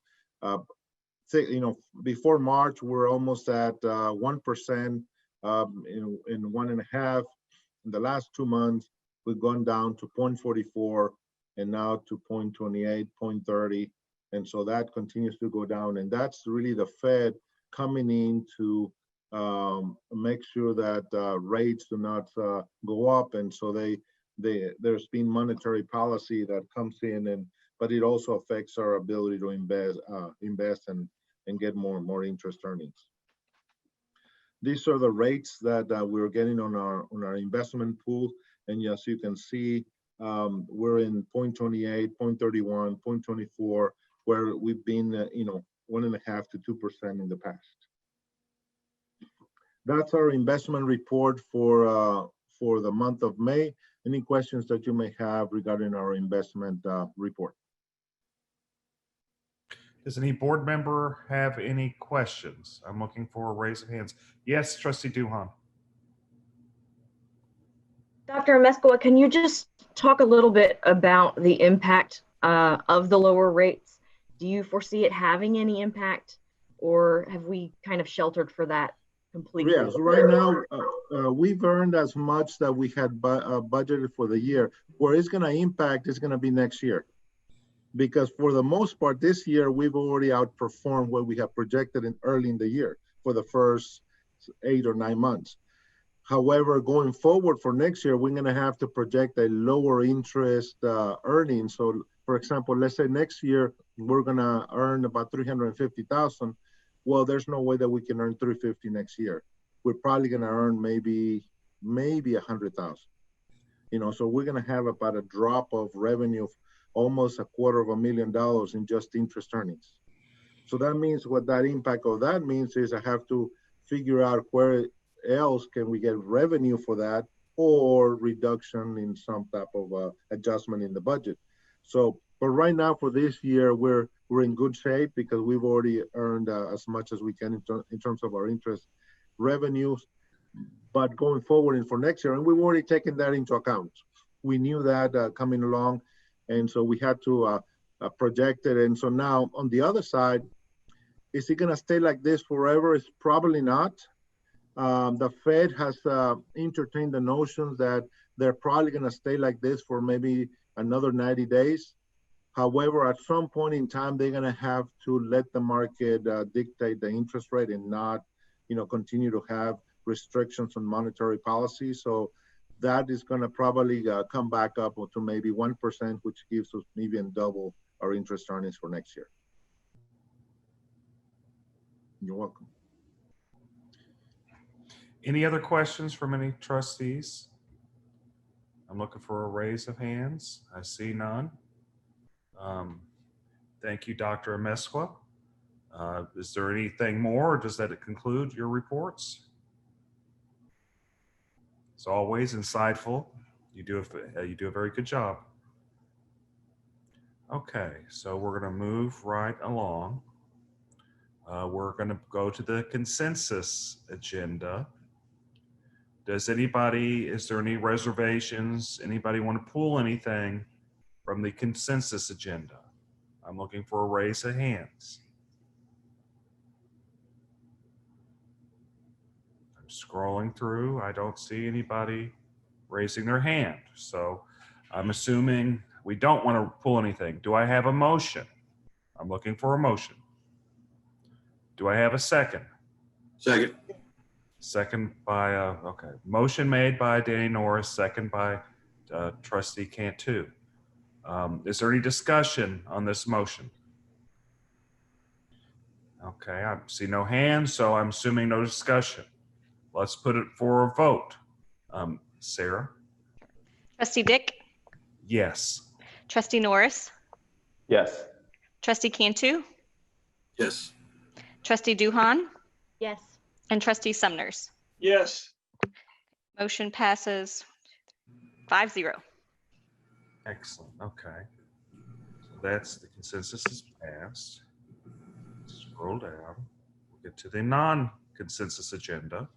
H: Before March, we're almost at 1%, in 1.5. In the last 2 months, we've gone down to 0.44 and now to 0.28, 0.30. And so that continues to go down. And that's really the Fed coming in to make sure that rates do not go up. And so there's been monetary policy that comes in, but it also affects our ability to invest and get more interest earnings. These are the rates that we're getting on our investment pool. And as you can see, we're in 0.28, 0.31, 0.24, where we've been 1.5 to 2% in the past. That's our investment report for the month of May. Any questions that you may have regarding our investment report?
A: Does any board member have any questions? I'm looking for a raise of hands. Yes, Trustee Duhan.
D: Dr. Amezcua, can you just talk a little bit about the impact of the lower rates? Do you foresee it having any impact, or have we kind of sheltered for that completely?
H: Yes, right now we've earned as much that we had budgeted for the year. Where it's going to impact is going to be next year, because for the most part this year we've already outperformed what we have projected early in the year for the first 8 or 9 months. However, going forward for next year, we're going to have to project a lower interest earnings. So, for example, let's say next year we're going to earn about $350,000. well, there's no way that we can earn 350 next year. We're probably going to earn maybe 100,000. So we're going to have about a drop of revenue of almost $250,000 in just interest earnings. So that means what that impact of that means is I have to figure out where else can we get revenue for that, or reduction in some type of adjustment in the budget. So, but right now for this year, we're in good shape because we've already earned as much as we can in terms of our interest revenues. But going forward and for next year, and we've already taken that into account. We knew that coming along, and so we had to project it. And so now on the other side, is it going to stay like this forever? It's probably not. The Fed has entertained the notions that they're probably going to stay like this for maybe another 90 days. However, at some point in time, they're going to have to let the market dictate the interest rate and not, continue to have restrictions on monetary policy. So that is going to probably come back up to maybe 1%, which gives us even double our interest earnings for next year. You're welcome.
A: Any other questions from any trustees? I'm looking for a raise of hands. I see none. Thank you, Dr. Amesqua. Is there anything more, or does that conclude your reports? It's always insightful. You do a very good job. Okay, so we're going to move right along. We're going to go to the consensus agenda. Is there any reservations? Anybody want to pull anything from the consensus agenda? I'm looking for a raise of hands. I'm scrolling through. I don't see anybody raising their hand. So I'm assuming we don't want to pull anything. Do I have a motion? I'm looking for a motion. Do I have a second?
C: Second.
A: Second by, okay. Motion made by Danny Norris, second by Trustee Cantu. Is there any discussion on this motion? Okay, I see no hands, so I'm assuming no discussion. Let's put it for a vote. Sarah?
E: Trustee Dick,
A: Yes.
E: Trustee Norris,
G: Yes.
E: Trustee Cantu,
C: Yes.
E: Trustee Duhan,
D: Yes.
E: and Trustee Sumners.
B: Yes.
E: Motion passes 5-0.
A: Excellent. Okay. So that's the consensus is passed. Scroll down. We'll get to the non-consensus agenda.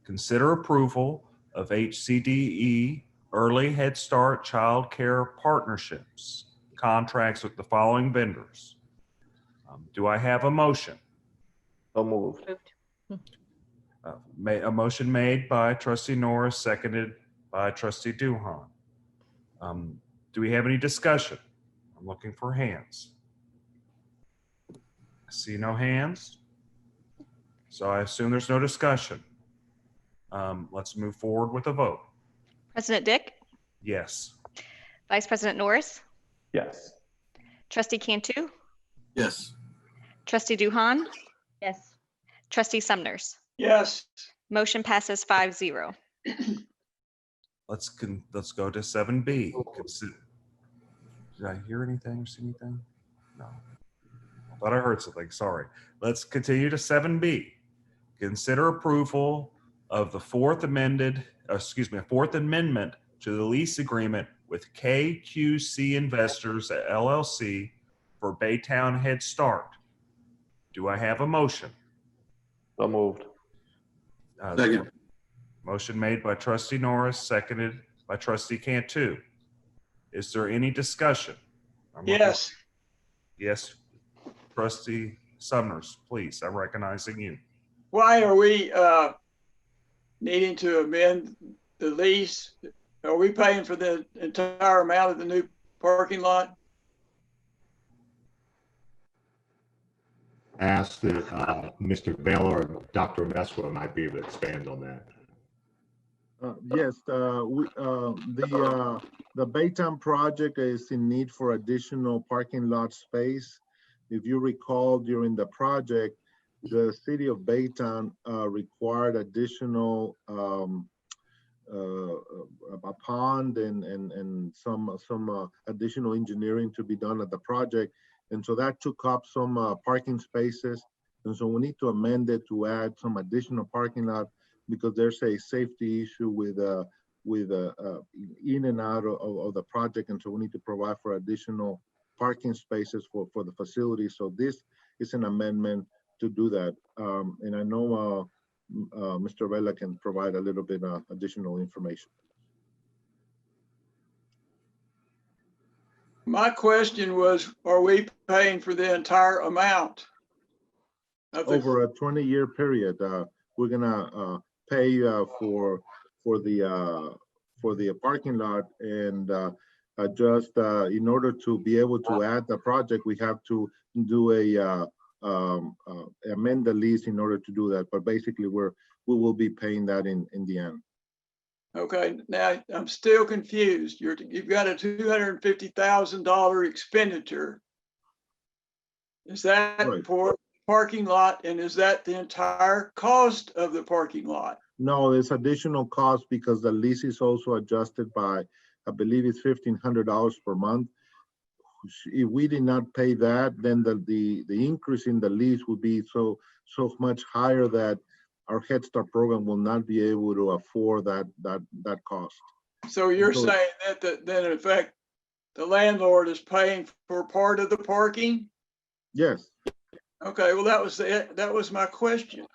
A: Consider approval of Hcde Early Head Start Child Care Partnerships contracts with the following vendors. Do I have a motion?
G: So moved.
A: A motion made by Trustee Norris, seconded by Trustee Duhan. Do we have any discussion? I'm looking for hands. I see no hands, so I assume there's no discussion. Let's move forward with a vote.
E: President Dick,
A: Yes.
E: Vice President Norris,
G: Yes.
E: Trustee Cantu,
C: Yes.
E: Trustee Duhan,
D: Yes.
E: Trustee Sumners.
B: Yes.
E: Motion passes 5-0.
A: Let's go to 7B. Did I hear anything or see anything? No. I thought I heard something. Sorry. Let's continue to 7B. Consider approval of the Fourth Amendment to the lease agreement with KQC Investors LLC for Baytown Head Start. Do I have a motion?
G: So moved.
C: Second.
A: Motion made by Trustee Norris, seconded by Trustee Cantu. Is there any discussion?
B: Yes.
A: Yes. Trustee Sumners, please, I'm recognizing you.
B: Why are we needing to amend the lease? Are we paying for the entire amount of the new parking lot?
F: Ask that Mr. Baylor or Dr. Amesqua might be able to expand on that.
H: Yes, the Baytown project is in need for additional parking lot space. if you recall, during the project, the city of Baytown required additional a pond and some additional engineering to be done at the project, and so that took up some parking spaces, and so we need to amend it to add some additional parking lot because there's a safety issue with in and out of the project, and so we need to provide for additional parking spaces for the facility. So this is an amendment to do that, and I know Mr. Vela can provide a little bit additional information.
B: My question was, are we paying for the entire amount?
H: Over a 20-year period, we're gonna pay for the parking lot, and just in order to be able to add the project, we have to do amend the lease in order to do that. But basically, we will be paying that in the end.
B: Okay, now I'm still confused. You've got a $250,000 expenditure. Is that
H: Right.
B: for parking lot, and is that the entire cost of the parking lot?
H: No, there's additional cost because the lease is also adjusted by, I believe it's $1,500 per month. If we did not pay that, then the increase in the lease would be so much higher that our Head Start program will not be able to afford that cost.
B: So you're saying that then in effect, the landlord is paying for part of the parking?
H: Yes.
B: Okay, well, that was my question.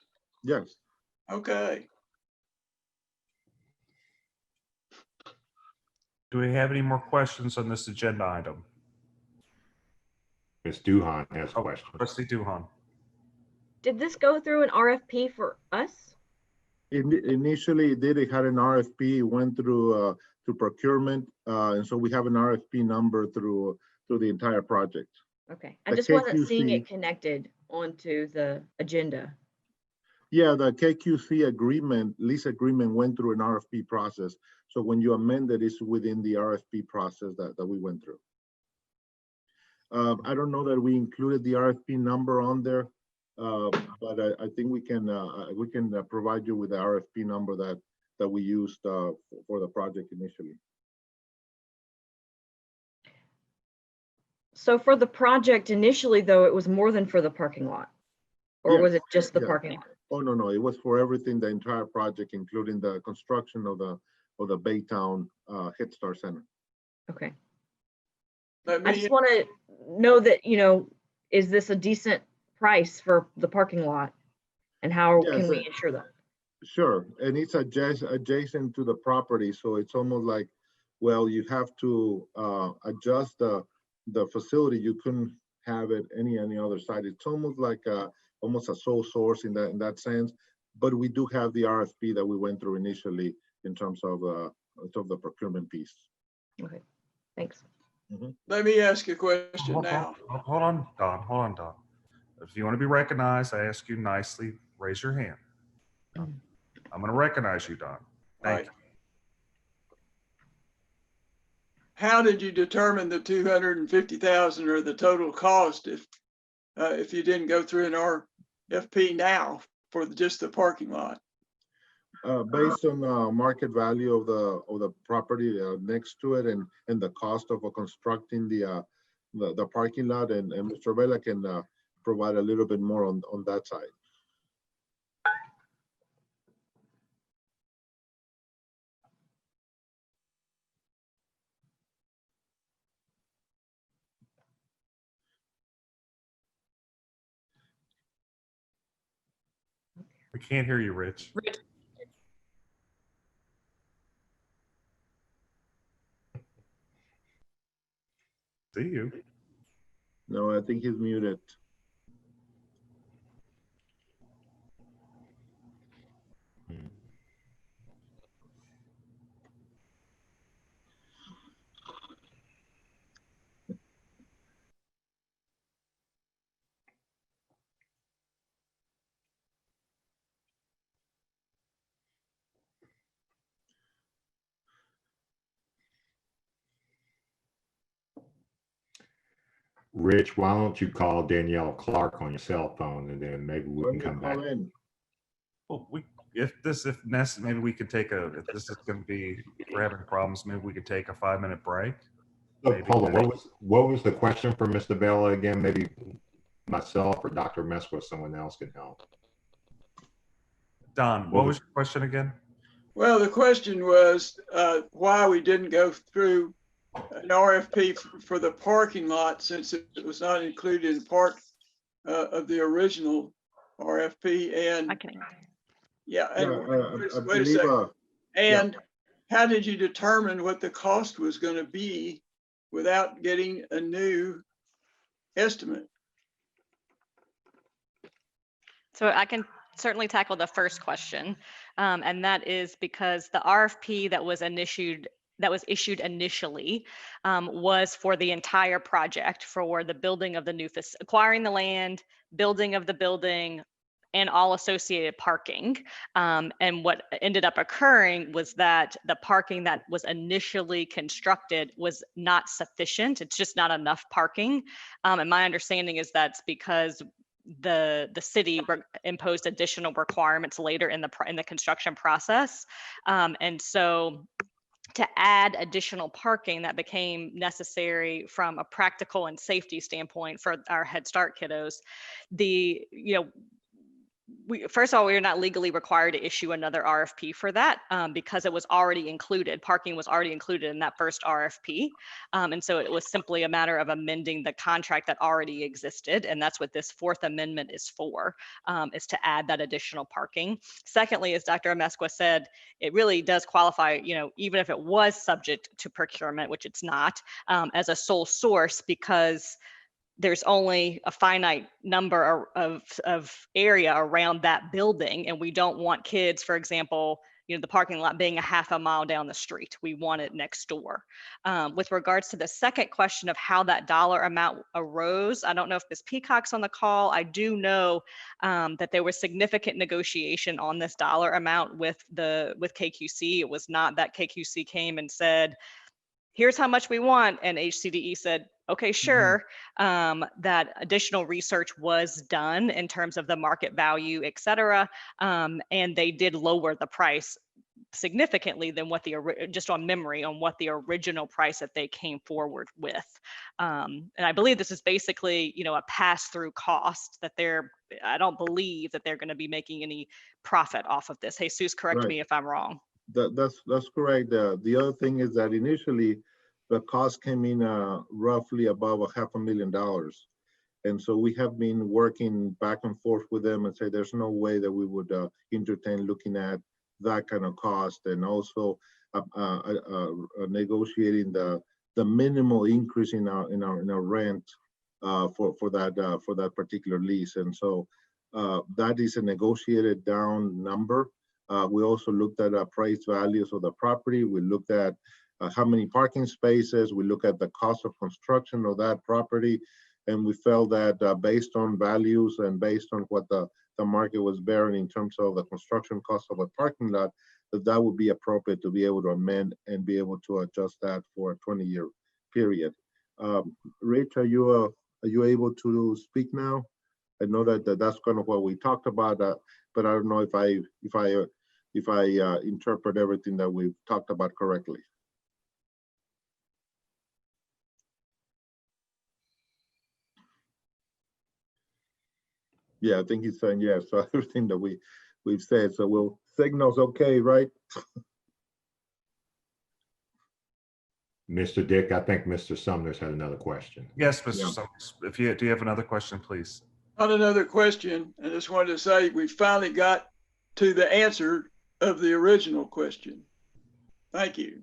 H: Yes.
B: Okay.
A: Do we have any more questions on this agenda item?
F: Ms. Duhan has a
A: Oh,
F: question.
A: Trustee Duhan.
D: Did this go through an RFP for us?
H: Initially, it had an RFP, went through procurement, and so we have an RFP number through the entire project.
D: Okay, I
H: The
D: just wasn't seeing
H: KQC
D: it connected onto the agenda.
H: Yeah, the KQC agreement, lease agreement went through an RFP process. So when you amend it, it's within the RFP process that we went through. I don't know that we included the RFP number on there, but I think we can provide you with the RFP number that we used for the project initially.
D: So for the project initially, though, it was more than for the parking lot? Or was
H: Yes,
D: it just the
H: yeah.
D: parking lot?
H: Oh, no, it was for everything, the entire project, including the construction of the Baytown Head Start Center.
D: Okay.
B: Let
D: I
B: me,
D: just want to know that, is this a decent price for the parking lot? And how
H: Yes,
D: can we ensure that?
H: Sure, and it's adjacent to the property, so it's almost like, well, you have to adjust the facility. You couldn't have it any other side. It's almost like almost a sole source in that sense. But we do have the RFP that we went through initially in terms of the procurement piece.
D: Okay, thanks.
B: let me ask you a question now.
A: Hold on, Don. If you want to be recognized, I ask you nicely, raise your hand. I'm going to recognize you, Don. Thank you.
B: How did you determine the 250,000 or the total cost if you didn't go through an RFP now for just the parking lot?
H: Based on market value of the property next to it and the cost of constructing the parking lot, and Mr. Vela can provide a little bit more on that side.
A: We can't hear you, Rich. See you.
H: No, I think he's muted.
F: Rich, why don't you call Danielle Clark on your cell phone, and then maybe we
H: When
F: can
H: you
F: come back.
H: call in,
A: Well, if necessary, maybe we could take if this is going to be, if we're having problems, maybe we could take a 5-minute break.
F: So,
A: Maybe.
F: hold on, what was the question for Mr. Bella again? Maybe myself or Dr. Mesqua, someone else can help.
A: Don, what was your question again?
B: Well, the question was why we didn't go through an RFP for the parking lot, since it was not included in part of the original RFP. And
E: I can.
B: yeah,
H: yeah,
B: and
H: I
B: wait a
H: believe,
B: second. And how did you determine what the cost was going to be without getting a new estimate?
E: So I can certainly tackle the first question, and that is because the RFP that was issued initially was for the entire project, for the building of the new acquiring the land, building of the building, and all associated parking. And what ended up occurring was that the parking that was initially constructed was not sufficient. It's just not enough parking. And my understanding is that's because the city imposed additional requirements later in the construction process. And so to add additional parking, that became necessary from a practical and safety standpoint for our Head Start kiddos. First of all, we are not legally required to issue another RFP for that because it was already included. Parking was already included in that first RFP. And so it was simply a matter of amending the contract that already existed. And that's what this fourth amendment is for, is to add that additional parking. Secondly, as Dr. Amesqua said, it really does qualify, even if it was subject to procurement, which it's not, as a sole source, because there's only a finite number of area around that building. And we don't want kids, for example, the parking lot being a half a mile down the street. We want it next door. With regards to the second question of how that dollar amount arose, I don't know if Ms. Peacock's on the call. I do know that there was significant negotiation on this dollar amount with KQC. It was not that KQC came and said, here's how much we want, and HCDE said, okay, sure. That additional research was done in terms of the market value, et cetera. And they did lower the price significantly than what just on memory, on what the original price that they came forward with. And I believe this is basically, a pass-through cost that I don't believe that they're going to be making any profit off of this. Jesus, correct me if I'm wrong.
H: That's correct. The other thing is that initially the cost came in roughly above $500,000. And so we have been working back and forth with them and say there's no way that we would entertain looking at that kind of cost, and also negotiating the minimal increase in our rent for that particular lease. And so that is a negotiated down number. We also looked at appraised values of the property. We looked at how many parking spaces. We look at the cost of construction of that property. And we felt that based on values and based on what the market was bearing in terms of the construction cost of a parking lot, that would be appropriate to be able to amend and be able to adjust that for a 20-year period. Rich, are you able to speak now? I know that's kind of what we talked about, but I don't know if I interpret everything that we've talked about correctly. Yeah, I think he's saying yes. So everything that we've said, so we'll signal's okay, right?
F: Mr. Dick, I think Mr. Sumner's had another question.
A: Yes, Mr. Summers. Do you have another question, please?
B: Not another question. I just wanted to say we finally got to the answer of the original question. Thank you.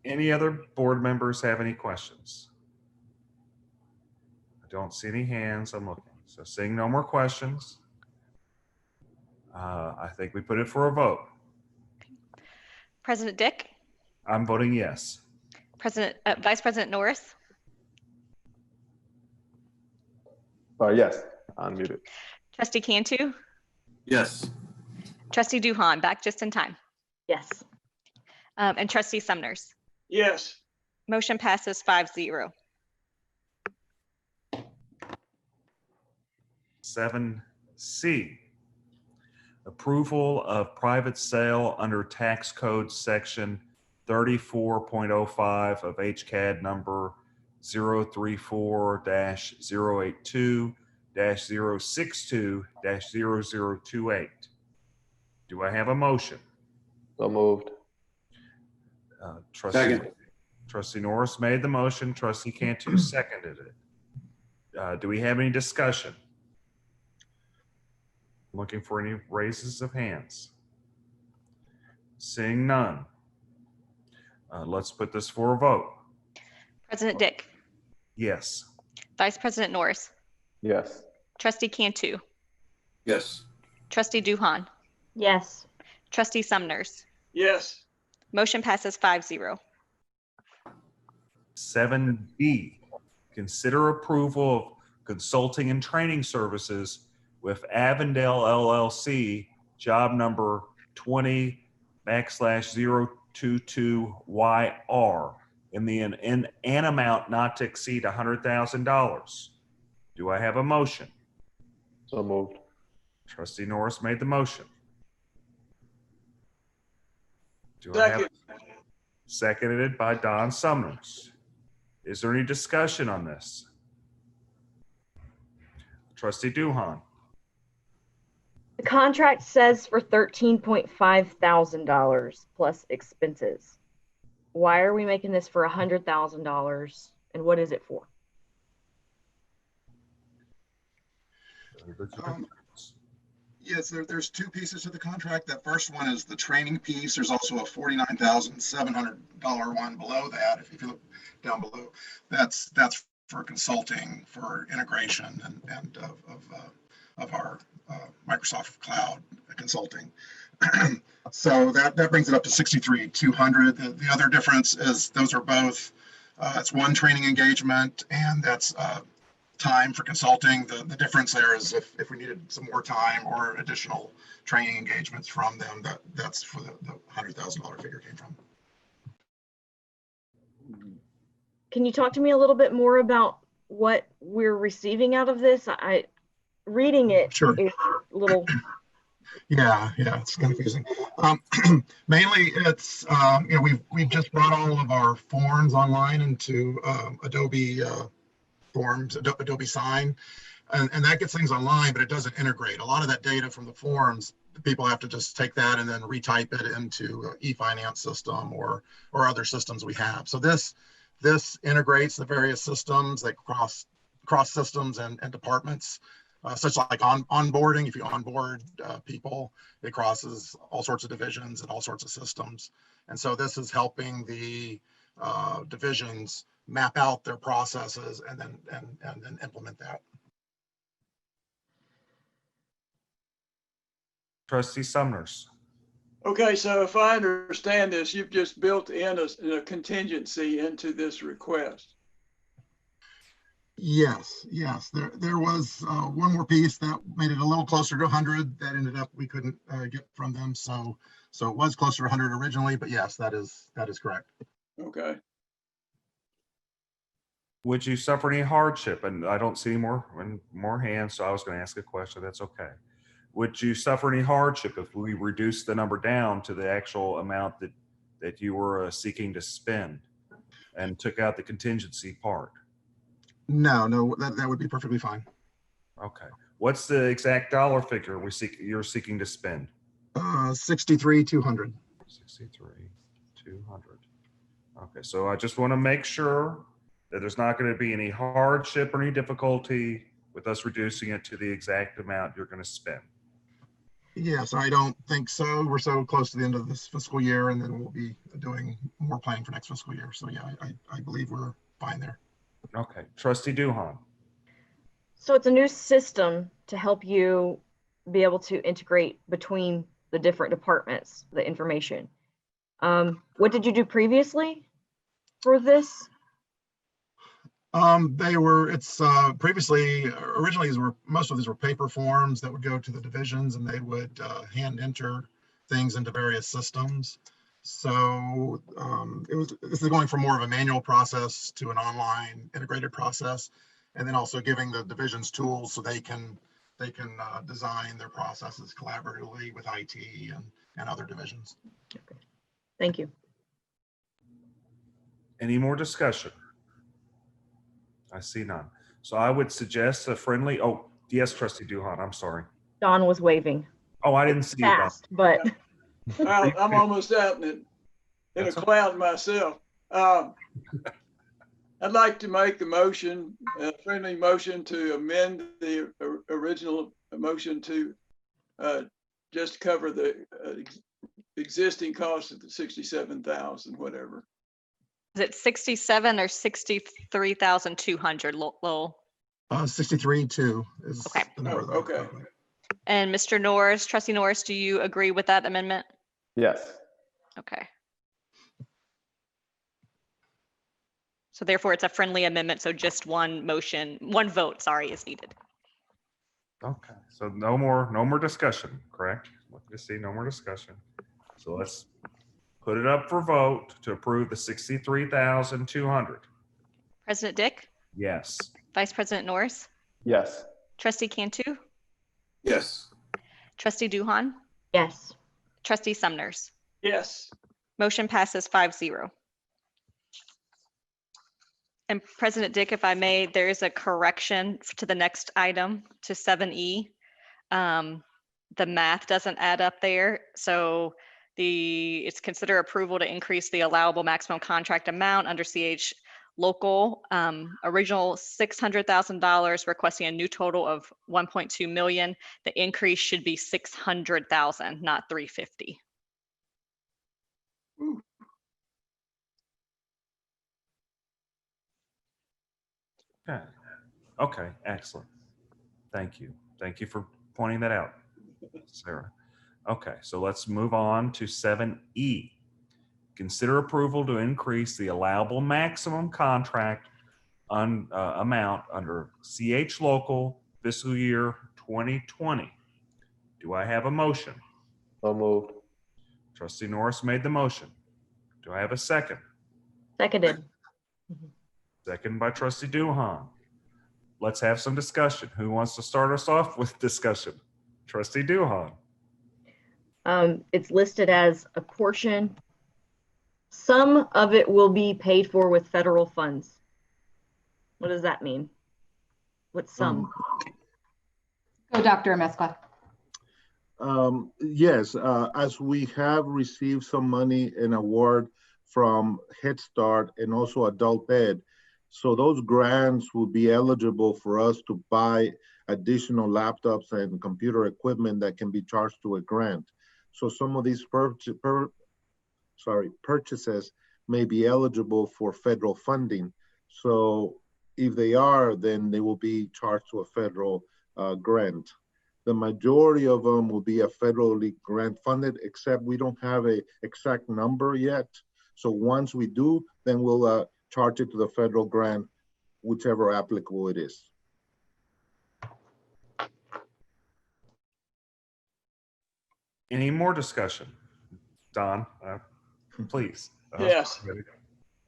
A: Any other board members have any questions? I don't see any hands. I'm looking. So seeing no more questions, I think we put it for a vote.
E: President Dick?
A: I'm voting yes.
E: Vice President Norris?
G: Yes, unmuted.
E: Trustee Cantu?
C: Yes.
E: Trustee Duhan, back just in time.
D: Yes.
E: And Trustee Sumners?
B: Yes.
E: Motion passes 5-0.
A: 7C, approval of private sale under tax code section 34.05 of HCAD number 034-082-062-0028. Do I have a motion?
G: So moved.
C: Second.
A: Trustee Norris made the motion. Trustee Cantu seconded it. Do we have any discussion? Looking for any raises of hands? Seeing none. Let's put this for a vote.
E: President Dick,
A: Yes.
E: Vice President Norris,
G: Yes.
E: Trustee Cantu,
C: Yes.
E: Trustee Duhan,
D: Yes.
E: Trustee Sumners.
B: Yes.
E: Motion passes 5-0.
A: 7B, consider approval of consulting and training services with Avondale LLC, job number 20/022YR in an amount not to exceed $100,000. Do I have a motion?
G: So moved.
A: Trustee Norris made the motion. Do I have
B: Second.
A: seconded by Don Sumners? Is there any discussion on this? Trustee Duhan.
D: The contract says for $13,500 plus expenses. Why are we making this for $100,000 and what is it for?
I: Yes, there's two pieces to the contract. That first one is the training piece. There's also a $49,700 one below that. If you look down below, that's for consulting for integration and of our Microsoft Cloud consulting. So that brings it up to $63,200. The other difference is those are both. It's one training engagement, and that's time for consulting. The difference there is if we needed some more time or additional training engagements from them, that's for the $100,000 figure came from.
D: Can you talk to me a little bit more about what we're receiving out of this? Reading it
I: Sure.
D: is a little.
I: Yeah, it's confusing. Mainly, it's we've just brought all of our forms online into Adobe Forms, Adobe Sign, and that gets things online, but it doesn't integrate. A lot of that data from the forms, people have to just take that and then retype it into e-finance system or other systems we have. So this integrates the various systems that cross systems and departments. Such like onboarding. If you onboard people, it crosses all sorts of divisions and all sorts of systems. And so this is helping the divisions map out their processes and then implement that.
A: Trustee Sumners.
B: Okay, so if I understand this, you've just built in a contingency into this request.
I: Yes. There was one more piece that made it a little closer to 100 that ended up we couldn't get from them. So it was closer to 100 originally, but yes, that is correct.
B: Okay.
A: Would you suffer any hardship? And I don't see any more hands, so I was going to ask a question. That's okay. Would you suffer any hardship if we reduce the number down to the actual amount that you were seeking to spend and took out the contingency part?
I: No, that would be perfectly fine.
A: Okay. What's the exact dollar figure you're seeking to spend?
I: $63,200.
A: $63,200. Okay, so I just want to make sure that there's not going to be any hardship or any difficulty with us reducing it to the exact amount you're going to spend.
I: Yes, I don't think so. We're so close to the end of this fiscal year, and then we'll be doing more planning for next fiscal year. So yeah, I believe we're fine there.
A: Okay, Trustee Duhan.
D: So it's a new system to help you be able to integrate between the different departments, the information. What did you do previously for this?
I: Originally most of these were paper forms that would go to the divisions, and they would hand enter things into various systems. So it this is going from more of a manual process to an online integrated process, and then also giving the divisions tools so they can design their processes collaboratively with IT and other divisions.
D: Okay. Thank you.
A: Any more discussion? I see none. So I would suggest a friendly, oh, yes, Trustee Duhan, I'm sorry.
D: Don was waving
A: Oh, I didn't see you, Don.
D: fast, but
B: Well, I'm almost out in a
A: That's okay.
B: cloud myself. I'd like to make a motion, a friendly motion to amend the original motion to just cover the existing cost of the 67,000, whatever.
E: Is it 67 or 63,200, Lowell?
I: 63-2 is
E: Okay.
I: the number.
B: Oh, okay.
E: And Mr. Norris, Trustee Norris, do you agree with that amendment?
G: Yes.
E: Okay. So therefore, it's a friendly amendment, so just one vote, sorry, is needed.
A: Okay, so no more discussion, correct? Let me see, no more discussion. So let's put it up for vote to approve the 63,200.
E: President Dick,
A: Yes.
E: Vice President Norris,
G: Yes.
E: Trustee Cantu,
C: Yes.
E: Trustee Duhan,
D: yes.
E: Trustee Sumners.
B: Yes.
E: Motion passes 5-0. And President Dick, if I may, there is a correction to the next item to 7E. The math doesn't add up there. So it's consider approval to increase the allowable maximum contract amount under CH local. Original $600,000, requesting a new total of 1.2 million. The increase should be 600,000, not 350.
A: Okay. Okay, excellent. Thank you. Thank you for pointing that out, Sarah. Okay, so let's move on to 7E. Consider approval to increase the allowable maximum contract amount under CH Local fiscal year 2020. Do I have a motion?
G: So moved.
A: Trustee Norris made the motion. Do I have a second?
D: Seconded.
A: Second by Trustee Duhan. Let's have some discussion. Who wants to start us off with discussion? Trustee Duhan.
D: It's listed as a portion. Some of it will be paid for with federal funds. What does that mean? What's some?
J: Go, Dr. Amezcua.
H: Yes, as we have received some money and award from Head Start and also Adult Ed, so those grants will be eligible for us to buy additional laptops and computer equipment that can be charged to a grant. So some of these purchases may be eligible for federal funding. So if they are, then they will be charged to a federal grant. The majority of them will be a federally grant funded, except we don't have an exact number yet. So once we do, then we'll charge it to the federal grant, whichever applicable it is.
A: Any more discussion? Don, please.
B: Yes.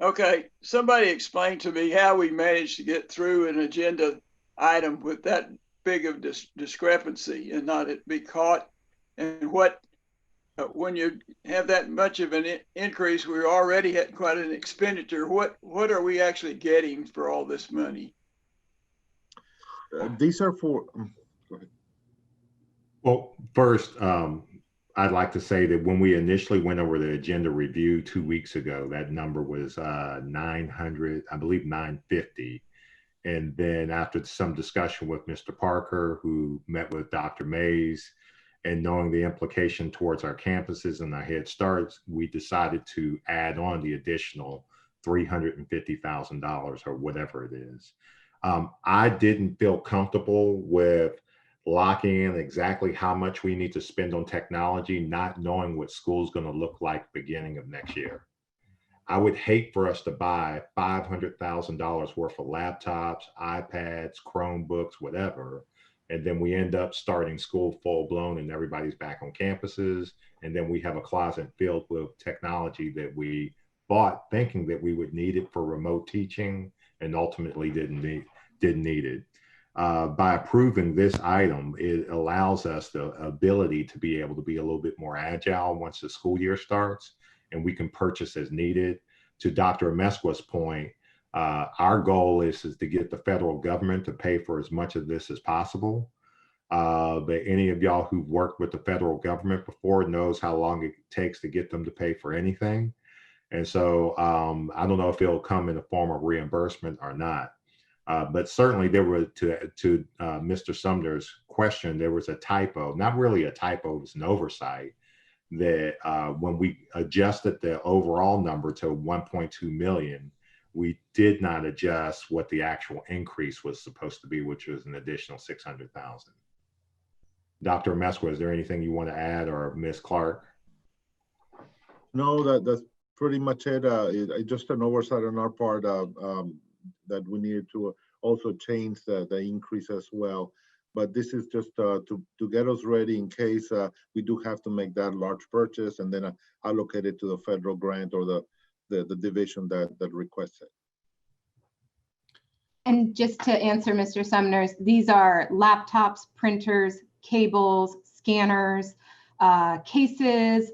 B: Okay, somebody explain to me how we managed to get through an agenda item with that big of discrepancy and not it be caught, and what when you have that much of an increase, we already had quite an expenditure. What are we actually getting for all this money?
H: These are for, go ahead.
F: Well, first, I'd like to say that when we initially went over the agenda review 2 weeks ago, that number was 900, I believe 950. And then after some discussion with Mr. Parker, who met with Dr. Mays, and knowing the implication towards our campuses and our Head Starts, we decided to add on the additional $350,000 or whatever it is. I didn't feel comfortable with locking in exactly how much we need to spend on technology, not knowing what school's going to look like beginning of next year. I would hate for us to buy $500,000 worth of laptops, iPads, Chromebooks, whatever, and then we end up starting school full blown and everybody's back on campuses, and then we have a closet filled with technology that we bought thinking that we would need it for remote teaching and ultimately didn't need it. By approving this item, it allows us the ability to be able to be a little bit more agile once the school year starts, and we can purchase as needed. To Dr. Amesqua's point, our goal is to get the federal government to pay for as much of this as possible. But any of y'all who've worked with the federal government before knows how long it takes to get them to pay for anything. And so I don't know if it'll come in the form of reimbursement or not. But certainly there were, to Mr. Sumner's question, there was a typo, not really a typo, it was an oversight that when we adjusted the overall number to 1.2 million, we did not adjust what the actual increase was supposed to be, which was an additional 600,000. Dr. Amesqua, is there anything you want to add, or Ms. Clark?
H: No, that's pretty much it. Just an oversight on our part that we needed to also change the increase as well. But this is just to get us ready in case we do have to make that large purchase and then allocate it to the federal grant or the division that requests it.
J: And just to answer Mr. Sumner's, these are laptops, printers, cables, scanners, cases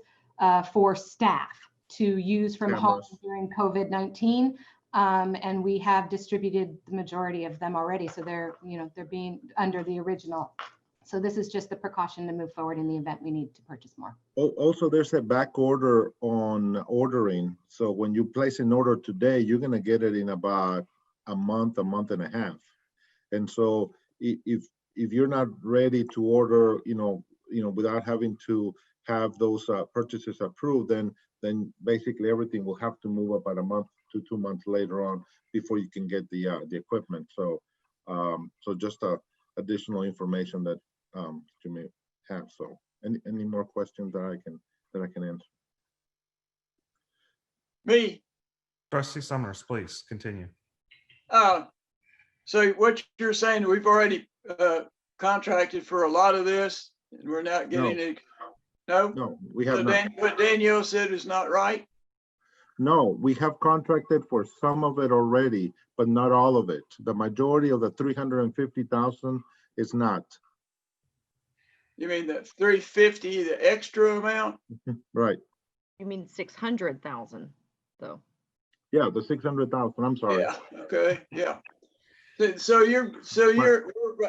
J: for staff to use from home during COVID-19. And we have distributed the majority of them already. So they're being under the original. So this is just the precaution to move forward in the event we need to purchase more.
H: Also, there's a back order on ordering. So when you place an order today, you're going to get it in about a month and a half. And so if you're not ready to order, without having to have those purchases approved, then basically everything will have to move up about a month to 2 months later on before you can get the equipment. So just additional information that you may have. So any more questions that I can answer?
B: Me.
A: Trustee Summers, please continue.
B: So what you're saying, we've already contracted for a lot of this, and we're not getting it. No,
H: we have not.
B: What Danielle said is not right.
H: No, we have contracted for some of it already, but not all of it. The majority of the 350,000 is not.
B: You mean the 350, the extra amount?
H: Right.
D: You mean 600,000 though?
H: Yeah, the 600,000. I'm sorry.
B: Yeah. Okay. Yeah. So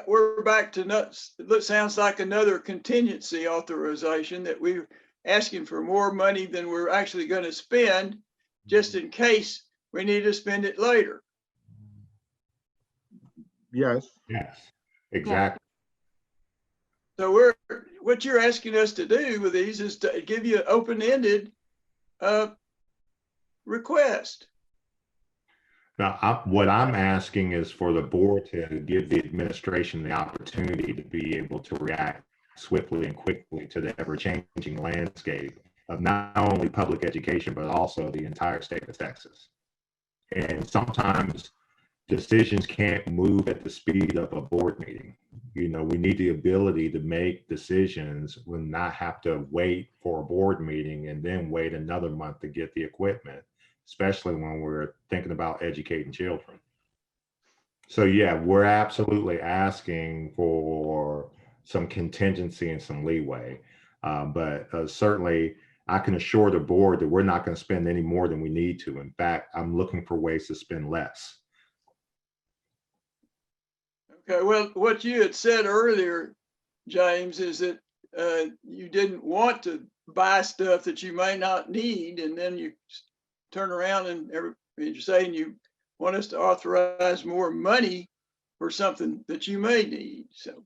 B: we're back to nuts. It sounds like another contingency authorization that we're asking for more money than we're actually going to spend, just in case we need to spend it later.
H: Yes.
F: Yes, exactly.
B: So what you're asking us to do with these is to give you an open-ended request.
F: Now, what I'm asking is for the board to give the administration the opportunity to be able to react swiftly and quickly to the ever-changing landscape of not only public education, but also the entire state of Texas. And sometimes decisions can't move at the speed of a board meeting. We need the ability to make decisions and not have to wait for a board meeting and then wait another month to get the equipment, especially when we're thinking about educating children. So yeah, we're absolutely asking for some contingency and some leeway. But certainly I can assure the board that we're not going to spend any more than we need to. In fact, I'm looking for ways to spend less.
B: Okay, well, what you had said earlier, James, is that you didn't want to buy stuff that you may not need, and then you turn around and you're saying you want us to authorize more money for something that you may need. So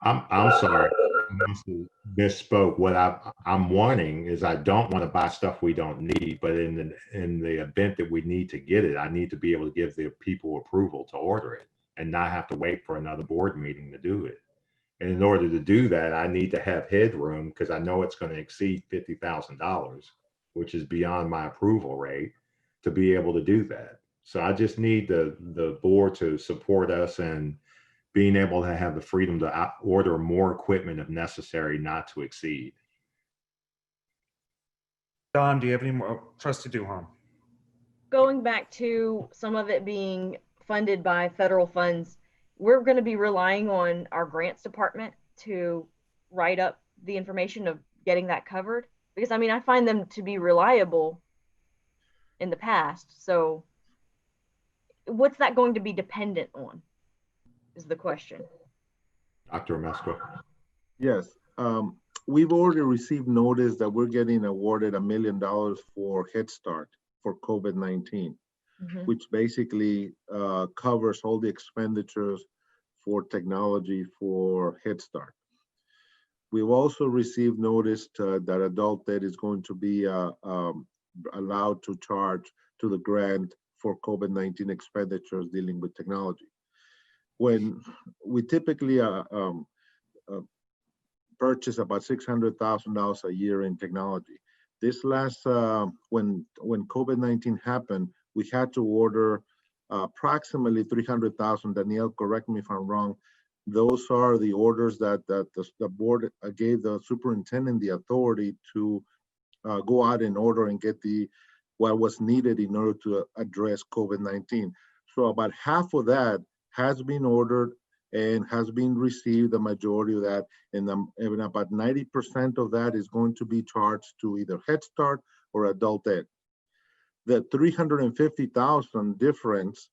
F: I'm sorry, I misspoke. What I'm wanting is I don't want to buy stuff we don't need, but in the event that we need to get it, I need to be able to give the people approval to order it and not have to wait for another board meeting to do it. And in order to do that, I need to have headroom because I know it's going to exceed $50,000, which is beyond my approval rate, to be able to do that. So I just need the board to support us and being able to have the freedom to order more equipment if necessary, not to exceed.
A: Don, do you have any more? Trustee Duhon.
D: going back to some of it being funded by federal funds, we're going to be relying on our grants department to write up the information of getting that covered? Because I mean, I find them to be reliable in the past. So what's that going to be dependent on is the question.
F: Dr. Amesco.
H: Yes, we've already received notice that we're getting awarded $1 million for Head Start for COVID-19, which basically covers all the expenditures for technology for Head Start. We've also received notice that Adult Ed is going to be allowed to charge to the grant for COVID-19 expenditures dealing with technology. When we typically purchase about $600,000 a year in technology. This last, when COVID-19 happened, we had to order approximately 300,000. Danielle, correct me if I'm wrong. Those are the orders that the board gave the superintendent the authority to go out and order and get what was needed in order to address COVID-19. So about half of that has been ordered and has been received, the majority of that, and about 90% of that is going to be charged to either Head Start or Adult Ed. The 350,000 difference,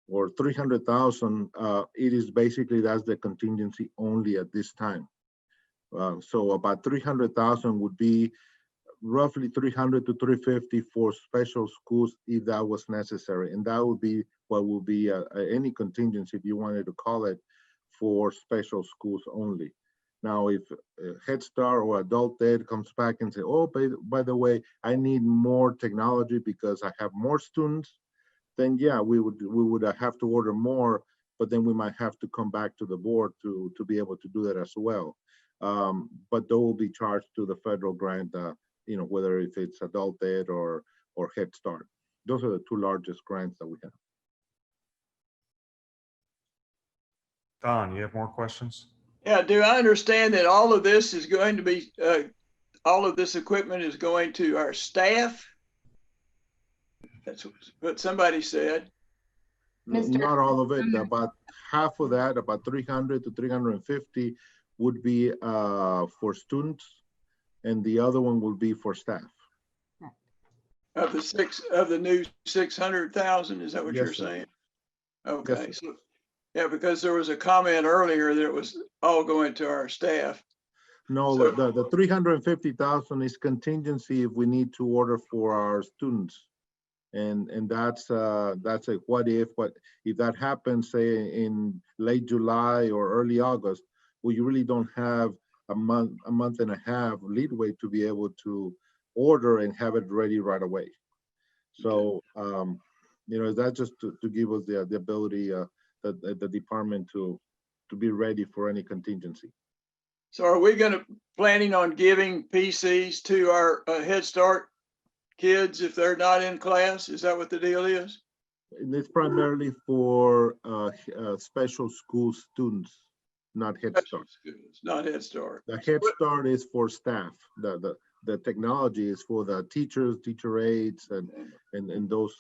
H: or 300,000, it is basically, that's the contingency only at this time. So about 300,000 would be roughly 300 to 350 for special schools if that was necessary, and that would be what would be any contingency, if you wanted to call it, for special schools only. Now, if Head Start or Adult Ed comes back and say, oh, by the way, I need more technology because I have more students, then yeah, we would have to order more, but then we might have to come back to the board to be able to do that as well. But they will be charged to the federal grant, whether if it's Adult Ed or Head Start. Those are the two largest grants that we have.
A: Don, you have more questions?
B: Yeah, do I understand that all of this is going to be, all of this equipment is going to our staff? That's what somebody said.
J: Mr.
H: Not all of it, about half of that, about 300 to 350 would be for students, and the other one will be for staff.
B: Of the new 600,000, is that what you're
H: Yes, sir.
B: saying? Okay,
H: Yes,
B: so yeah, because there was a comment earlier that it was all going to our staff.
H: No,
B: So-
H: the 350,000 is contingency if we need to order for our students. And that's a what if that happens, say in late July or early August, well, you really don't have a month and a half leadway to be able to order and have it ready right away. So, that's just to give us the ability, the department to be ready for any contingency.
B: So are we planning on giving PCs to our Head Start kids if they're not in class? Is that what the deal is?
H: And it's primarily for special school students, not Head Start.
B: Schools, not Head Start.
H: The Head Start is for staff. The technology is for the teachers, teacher aides, and those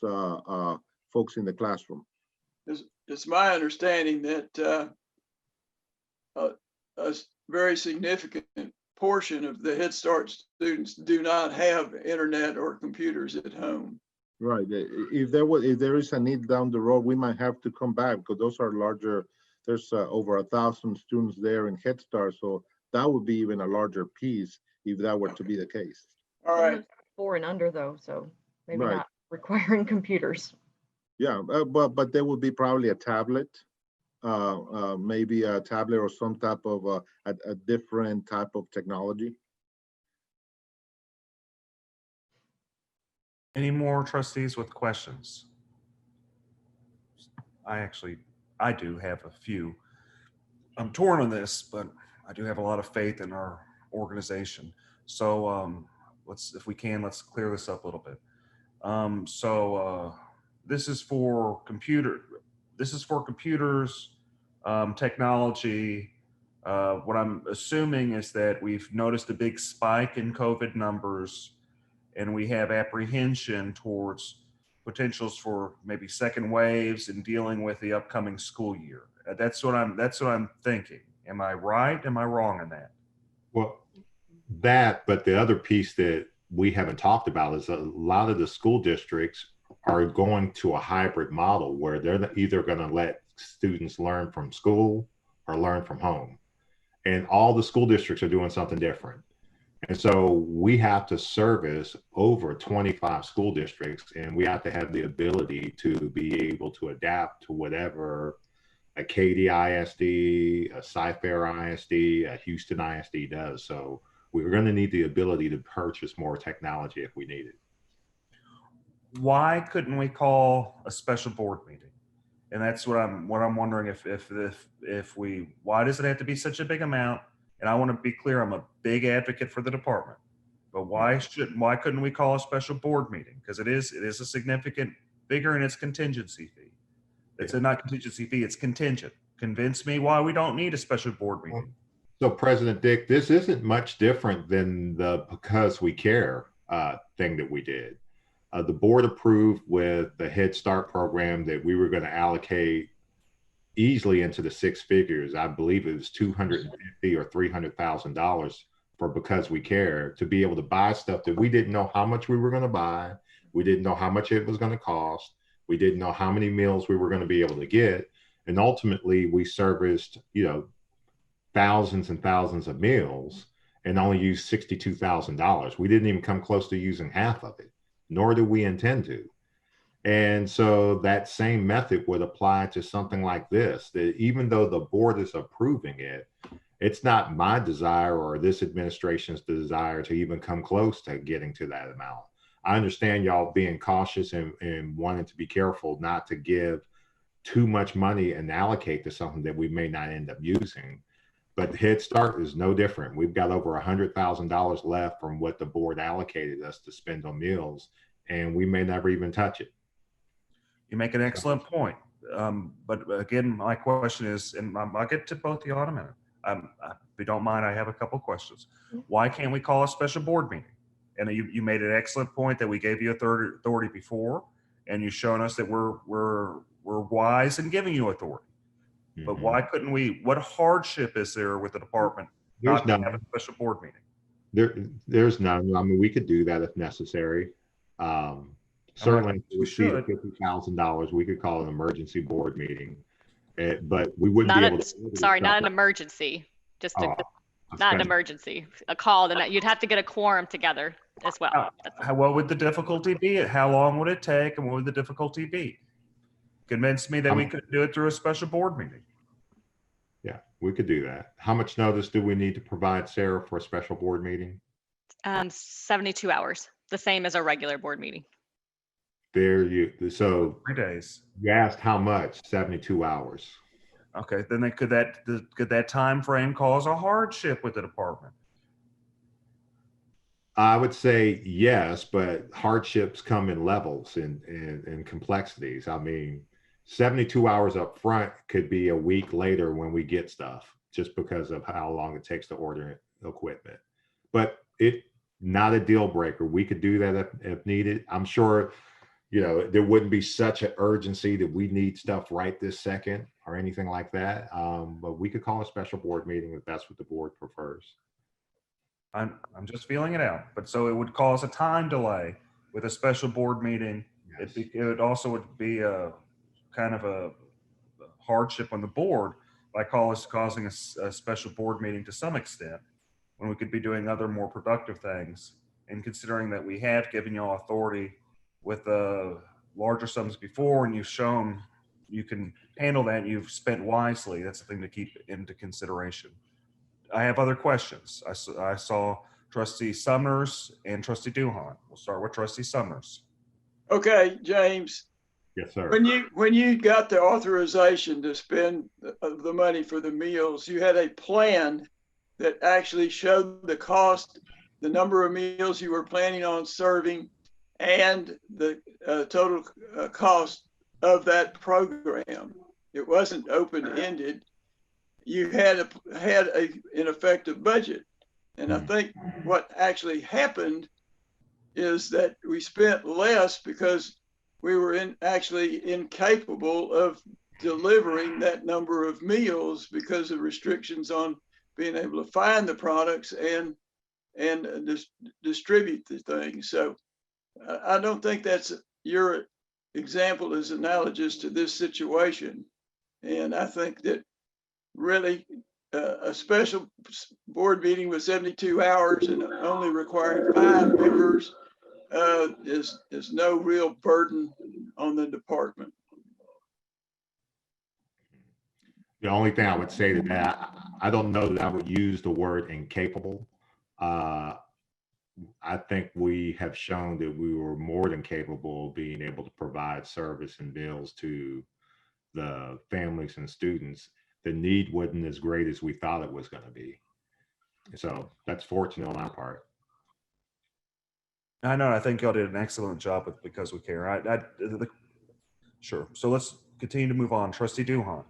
H: folks in the classroom.
B: It's my understanding that a very significant portion of the Head Start students do not have internet or computers at home.
H: Right. If there is a need down the road, we might have to come back because those are larger. There's over 1,000 students there in Head Start, so that would be even a larger piece if that were to be the case.
B: All right.
D: 4 and under though, so maybe
H: Right.
D: not requiring computers.
H: Yeah, but there would be probably a tablet, maybe a tablet or some type of a different type of technology.
A: Any more trustees with questions? I do have a few. I'm torn on this, but I do have a lot of faith in our organization. So if we can, let's clear this up a little bit. This is for computers, technology. What I'm assuming is that we've noticed a big spike in COVID numbers, and we have apprehension towards potentials for maybe second waves and dealing with the upcoming school year. That's what I'm thinking. Am I right? Am I wrong in that?
F: Well, but the other piece that we haven't talked about is a lot of the school districts are going to a hybrid model where they're either going to let students learn from school or learn from home. And all the school districts are doing something different. And so we have to service over 25 school districts, and we have to have the ability to be able to adapt to whatever a Hcde ISD, a Cy-Fair ISD, a Houston ISD does. So we're going to need the ability to purchase more technology if we need it.
A: Why couldn't we call a special board meeting? And that's what I'm wondering if we, why does it have to be such a big amount? And I want to be clear, I'm a big advocate for the department, but why couldn't we call a special board meeting? Because it is a significant, bigger in its contingency fee. It's not contingency fee, it's contingent. Convince me why we don't need a special board meeting.
F: So President Dick, this isn't much different than the Because We Care thing that we did. The board approved with the Head Start program that we were going to allocate easily into the six figures. I believe it was $250,000 or $300,000 for Because We Care to be able to buy stuff that we didn't know how much we were going to buy. We didn't know how much it was going to cost. We didn't know how many meals we were going to be able to get. And ultimately we serviced, thousands and thousands of meals and only used $62,000. We didn't even come close to using half of it, nor do we intend to. And so that same method would apply to something like this, that even though the board is approving it, it's not my desire or this administration's desire to even come close to getting to that amount. I understand y'all being cautious and wanting to be careful not to give too much money and allocate to something that we may not end up using. But Head Start is no different. We've got over $100,000 left from what the board allocated us to spend on meals, and we may never even touch it.
A: You make an excellent point. But again, my question is, and I'll get to both of you in a minute. If you don't mind, I have a couple questions. Why can't we call a special board meeting? And you made an excellent point that we gave you authority before, and you've shown us that we're wise in giving you authority. Mm-hmm. But why couldn't we? What hardship is there with the department not to have a special board meeting?
F: There's none. I mean, we could do that if necessary. Certainly, if we see $50,000, we could call an emergency board meeting, but we wouldn't be able to.
E: Sorry, not an emergency. Just not an emergency. A call, then you'd have to get a quorum together as well.
A: What would the difficulty be? How long would it take, and what would the difficulty be? Convince me that we could do it through a special board meeting.
F: Yeah, we could do that. How much notice do we need to provide, Sarah, for a special board meeting?
E: 72 hours, the same as a regular board meeting.
F: So
A: 3 days.
F: You asked how much? 72 hours.
A: Okay, then could that time frame cause a hardship with the department?
F: I would say yes, but hardships come in levels and complexities. I mean, 72 hours up front could be a week later when we get stuff, just because of how long it takes to order equipment. But not a deal breaker. We could do that if needed. I'm sure, there wouldn't be such an urgency that we need stuff right this second or anything like that. But we could call a special board meeting if that's what the board prefers.
A: I'm just feeling it out. But so it would cause a time delay with a special board meeting. Yes. It also would be a kind of a hardship on the board by causing a special board meeting to some extent, when we could be doing other more productive things. And considering that we have given y'all authority with larger sums before, and you've shown you can handle that, and you've spent wisely, that's the thing to keep into consideration. I have other questions. I saw Trustee Summers and Trustee Duhon. We'll start with Trustee Summers.
B: Okay, James.
F: Yes, sir.
B: When you got the authorization to spend the money for the meals, you had a plan that actually showed the cost, the number of meals you were planning on serving, and the total cost of that program. It wasn't open-ended. You had in effect a budget. And I think what actually happened is that we spent less because we were actually incapable of delivering that number of meals because of restrictions on being able to find the products and distribute the things. So I don't think that's your example is analogous to this situation. And I think that really a special board meeting with 72 hours and only requiring 5 members is no real burden on the department.
F: The only thing I would say to that, I don't know that I would use the word incapable. I think we have shown that we were more than capable of being able to provide service and meals to the families and students. The need wasn't as great as we thought it was going to be. So that's fortunate on our part.
A: I know. I think y'all did an excellent job with Because We Care. Sure. So let's continue to move on. Trustee Duhon.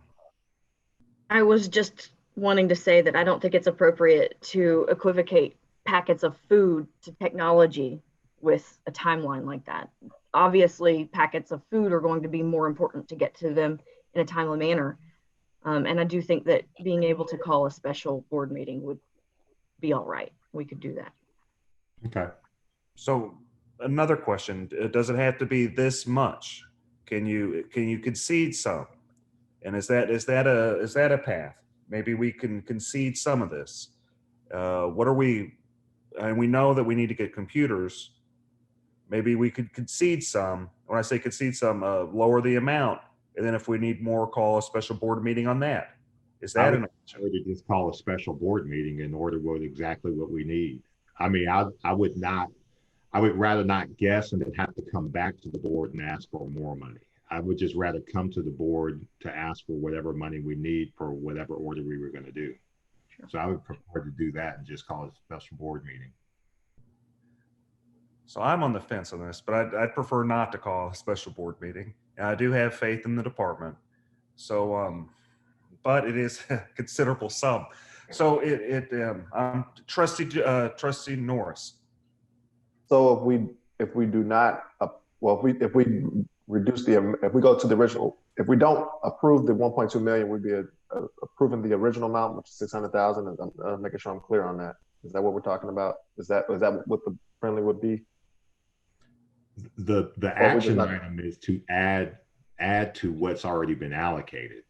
D: I was just wanting to say that I don't think it's appropriate to equivocate packets of food to technology with a timeline like that. Obviously, packets of food are going to be more important to get to them in a timely manner. And I do think that being able to call a special board meeting would be all right. We could do that.
F: Okay.
A: So another question, does it have to be this much? Can you concede some? And is that a path? Maybe we can concede some of this. What are we, and we know that we need to get computers. Maybe we could concede some. When I say concede some, lower the amount. And then if we need more, call a special board meeting on that. Is that an option?
F: I would just call a special board meeting in order with exactly what we need. I mean, I would rather not guess and then have to come back to the board and ask for more money. I would just rather come to the board to ask for whatever money we need for whatever order we were going to do. Sure. So I would prefer to do that and just call it a special board meeting.
A: So I'm on the fence on this, but I'd prefer not to call a special board meeting. And I do have faith in the department. So, but it is a considerable sum. So Trustee Norris.
G: So if we do not, if we reduce if we go to the original, if we don't approve the 1.2 million, we'd be approving the original amount, which is 600,000. I'm making sure I'm clear on that. Is that what we're talking about? Is that what the friendly would be?
F: The action item is to add to what's already been allocated.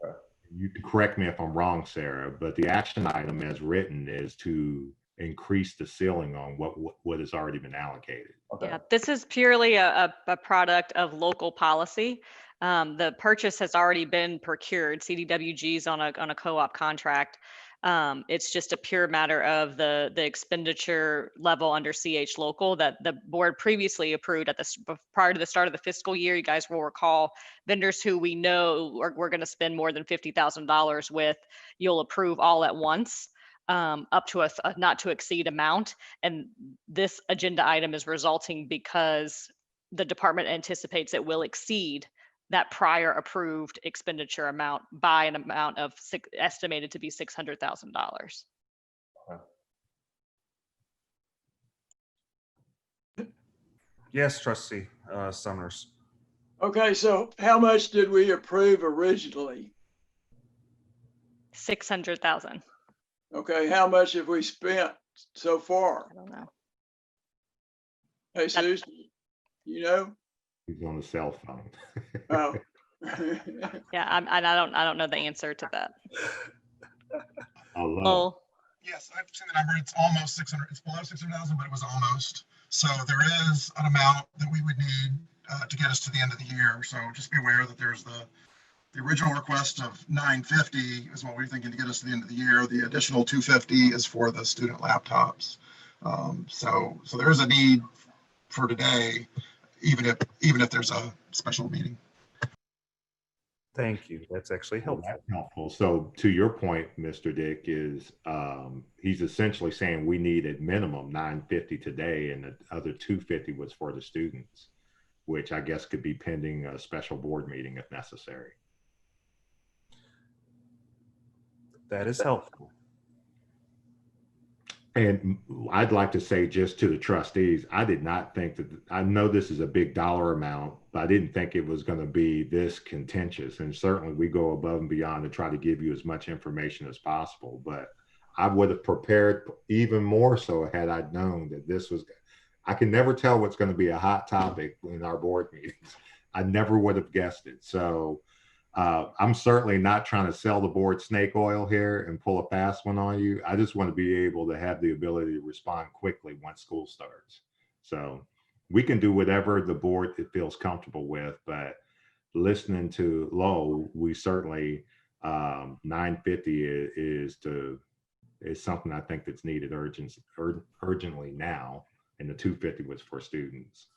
G: Okay.
F: You can correct me if I'm wrong, Sarah, but the action item as written is to increase the ceiling on what has already been allocated.
G: Okay.
E: Yeah, this is purely a product of local policy. The purchase has already been procured. CDWG's on a co-op contract. It's just a pure matter of the expenditure level under CH local that the board previously approved prior to the start of the fiscal year. You guys will recall vendors who we know we're going to spend more than $50,000 with. You'll approve all at once. Up to a not to exceed amount. And this agenda item is resulting because the department anticipates it will exceed that prior approved expenditure amount by an amount of estimated to be $600,000.
A: Yes, Trustee Summers.
B: Okay, so how much did we approve originally?
E: 600,000.
B: Okay, how much have we spent so far?
E: I don't know.
B: Hey, Susan, you know?
F: He's on the cell phone.
B: Oh.
E: Yeah, I don't know the answer to that.
F: Hello.
I: Yes, I've seen the number. It's almost 600. It's below 600,000, but it was almost. So there is an amount that we would need to get us to the end of the year. So just be aware that there's the original request of 950 is what we're thinking to get us to the end of the year. The additional 250 is for the student laptops. So there is a need for today, even if there's a special meeting.
A: Thank you. That's actually helpful.
F: That's helpful. So to your point, Mr. Dick, is he's essentially saying we need at minimum 950 today, and the other 250 was for the students, which I guess could be pending a special board meeting if necessary.
A: That is helpful.
F: And I'd like to say just to the trustees, I did not think that, I know this is a big dollar amount, but I didn't think it was going to be this contentious. And certainly we go above and beyond to try to give you as much information as possible. But I would have prepared even more so had I known that this was, I can never tell what's going to be a hot topic in our board meetings. I never would have guessed it. So I'm certainly not trying to sell the board snake oil here and pull a fast one on you. I just want to be able to have the ability to respond quickly once school starts. So we can do whatever the board it feels comfortable with, but listening to Lowell, we certainly 950 is something I think that's needed urgently now, and the 250 was for students.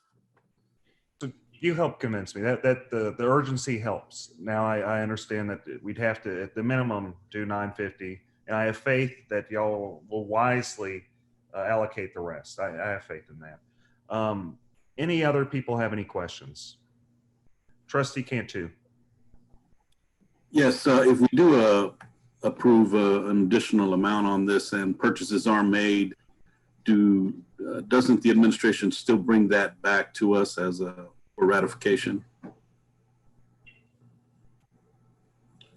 A: You helped convince me that the urgency helps. Now I understand that we'd have to, at the minimum, do 950, and I have faith that y'all will wisely allocate the rest. I have faith in that. Any other people have any questions? Trustee Cantu.
C: Yes, if we do approve an additional amount on this and purchases are made, doesn't the administration still bring that back to us as for ratification?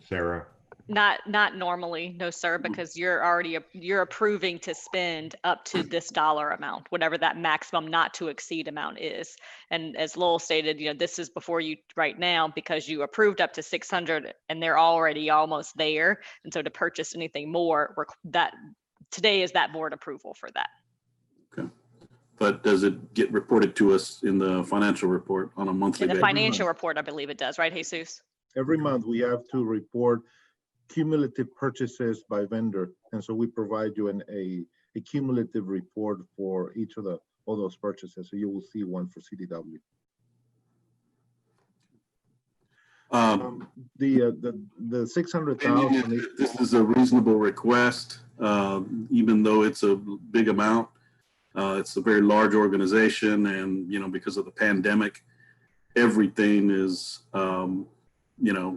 F: Sarah?
E: Not normally, no, sir, because you're approving to spend up to this dollar amount, whatever that maximum not to exceed amount is. And as Lowell stated, this is before you right now because you approved up to 600 and they're already almost there. And so to purchase anything more, that today is that board approval for that.
C: Okay. But does it get reported to us in the financial report on a monthly
E: In the
C: basis?
E: financial report, I believe it does, right, Jesus?
H: Every month we have to report cumulative purchases by vendor, and so we provide you a cumulative report for each of all those purchases. So you will see one for CDW. The 600,000.
C: This is a reasonable request, even though it's a big amount. It's a very large organization, and because of the pandemic, everything is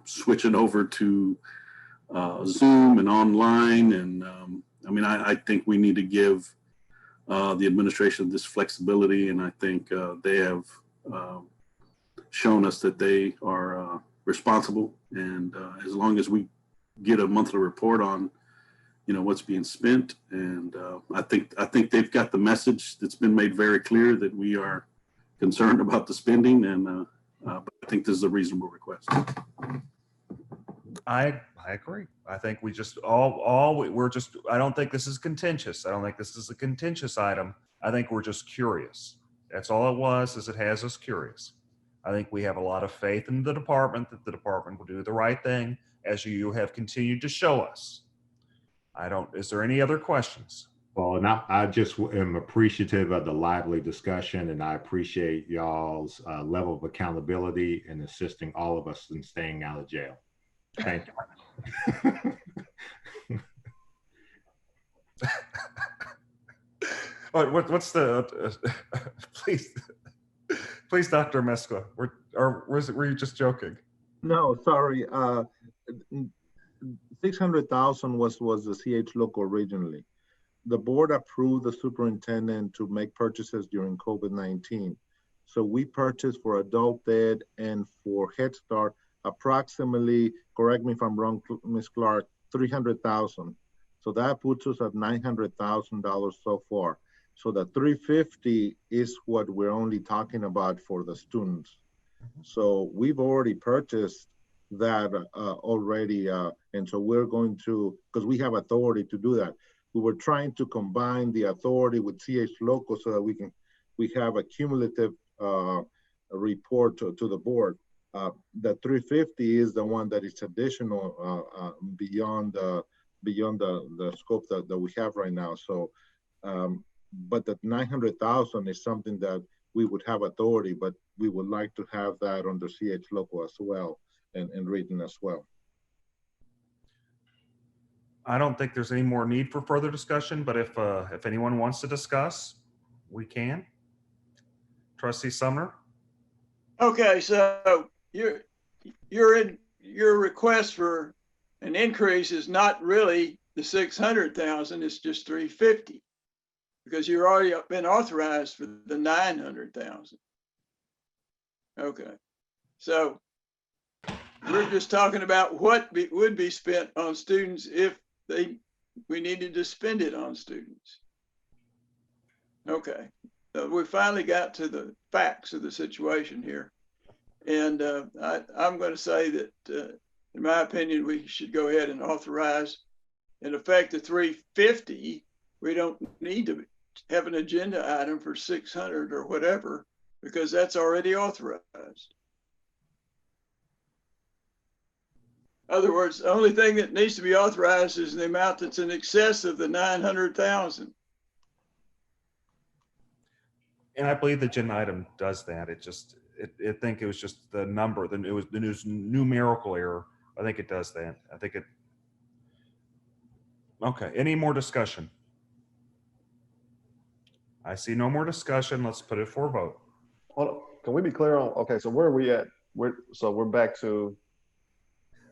C: switching over to Zoom and online, and I think we need to give the administration this flexibility, and I think they have shown us that they are responsible, and as long as we get a monthly report on what's being spent, and I think they've got the message that's been made very clear that we are concerned about the spending, and but I think this is a reasonable request.
A: I agree. I think we just I don't think this is contentious. I don't think this is a contentious item. I think we're just curious. That's all it was, is it has us curious. I think we have a lot of faith in the department that the department will do the right thing, as you have continued to show us. Is there any other questions?
F: Well, and I just am appreciative of the lively discussion, and I appreciate y'all's level of accountability in assisting all of us in staying out of jail. Thank you.
A: What's the please, Dr. Mescla, were you just joking?
H: No, sorry. 600,000 was the CH local originally. The board approved the superintendent to make purchases during COVID-19. So we purchased for adult ed and for Head Start approximately, correct me if I'm wrong, Ms. Clark, 300,000. So that puts us at $900,000 so far. So the 350 is what we're only talking about for the students. So we've already purchased that already, and so we're going to, because we have authority to do that. We were trying to combine the authority with CH Local so that we have a cumulative report to the board. The 350 is the one that is additional beyond the scope that we have right now. So, but the 900,000 is something that we would have authority, but we would like to have that under CH Local as well, and written as well.
A: I don't think there's any more need for further discussion, but if anyone wants to discuss, we can. Trustee Sumner?
B: Okay, so your request for an increase is not really the 600,000, it's just 350. because you've already been authorized for the 900,000. Okay, so we're just talking about what would be spent on students if we needed to spend it on students. Okay, so we finally got to the facts of the situation here. And I'm going to say that, in my opinion, we should go ahead and authorize, in effect, the 350. We don't need to have an agenda item for 600 or whatever, because that's already authorized. In other words, the only thing that needs to be authorized is the amount that's in excess of the 900,000.
A: And I believe the agenda item does that. It just, I think it was just the number, then it was the numerical error. I think it does that. I think it. Okay, any more discussion? I see no more discussion. Let's put it for a vote.
G: Hold on. Can we be clear on, okay, so where are we at? We're back to,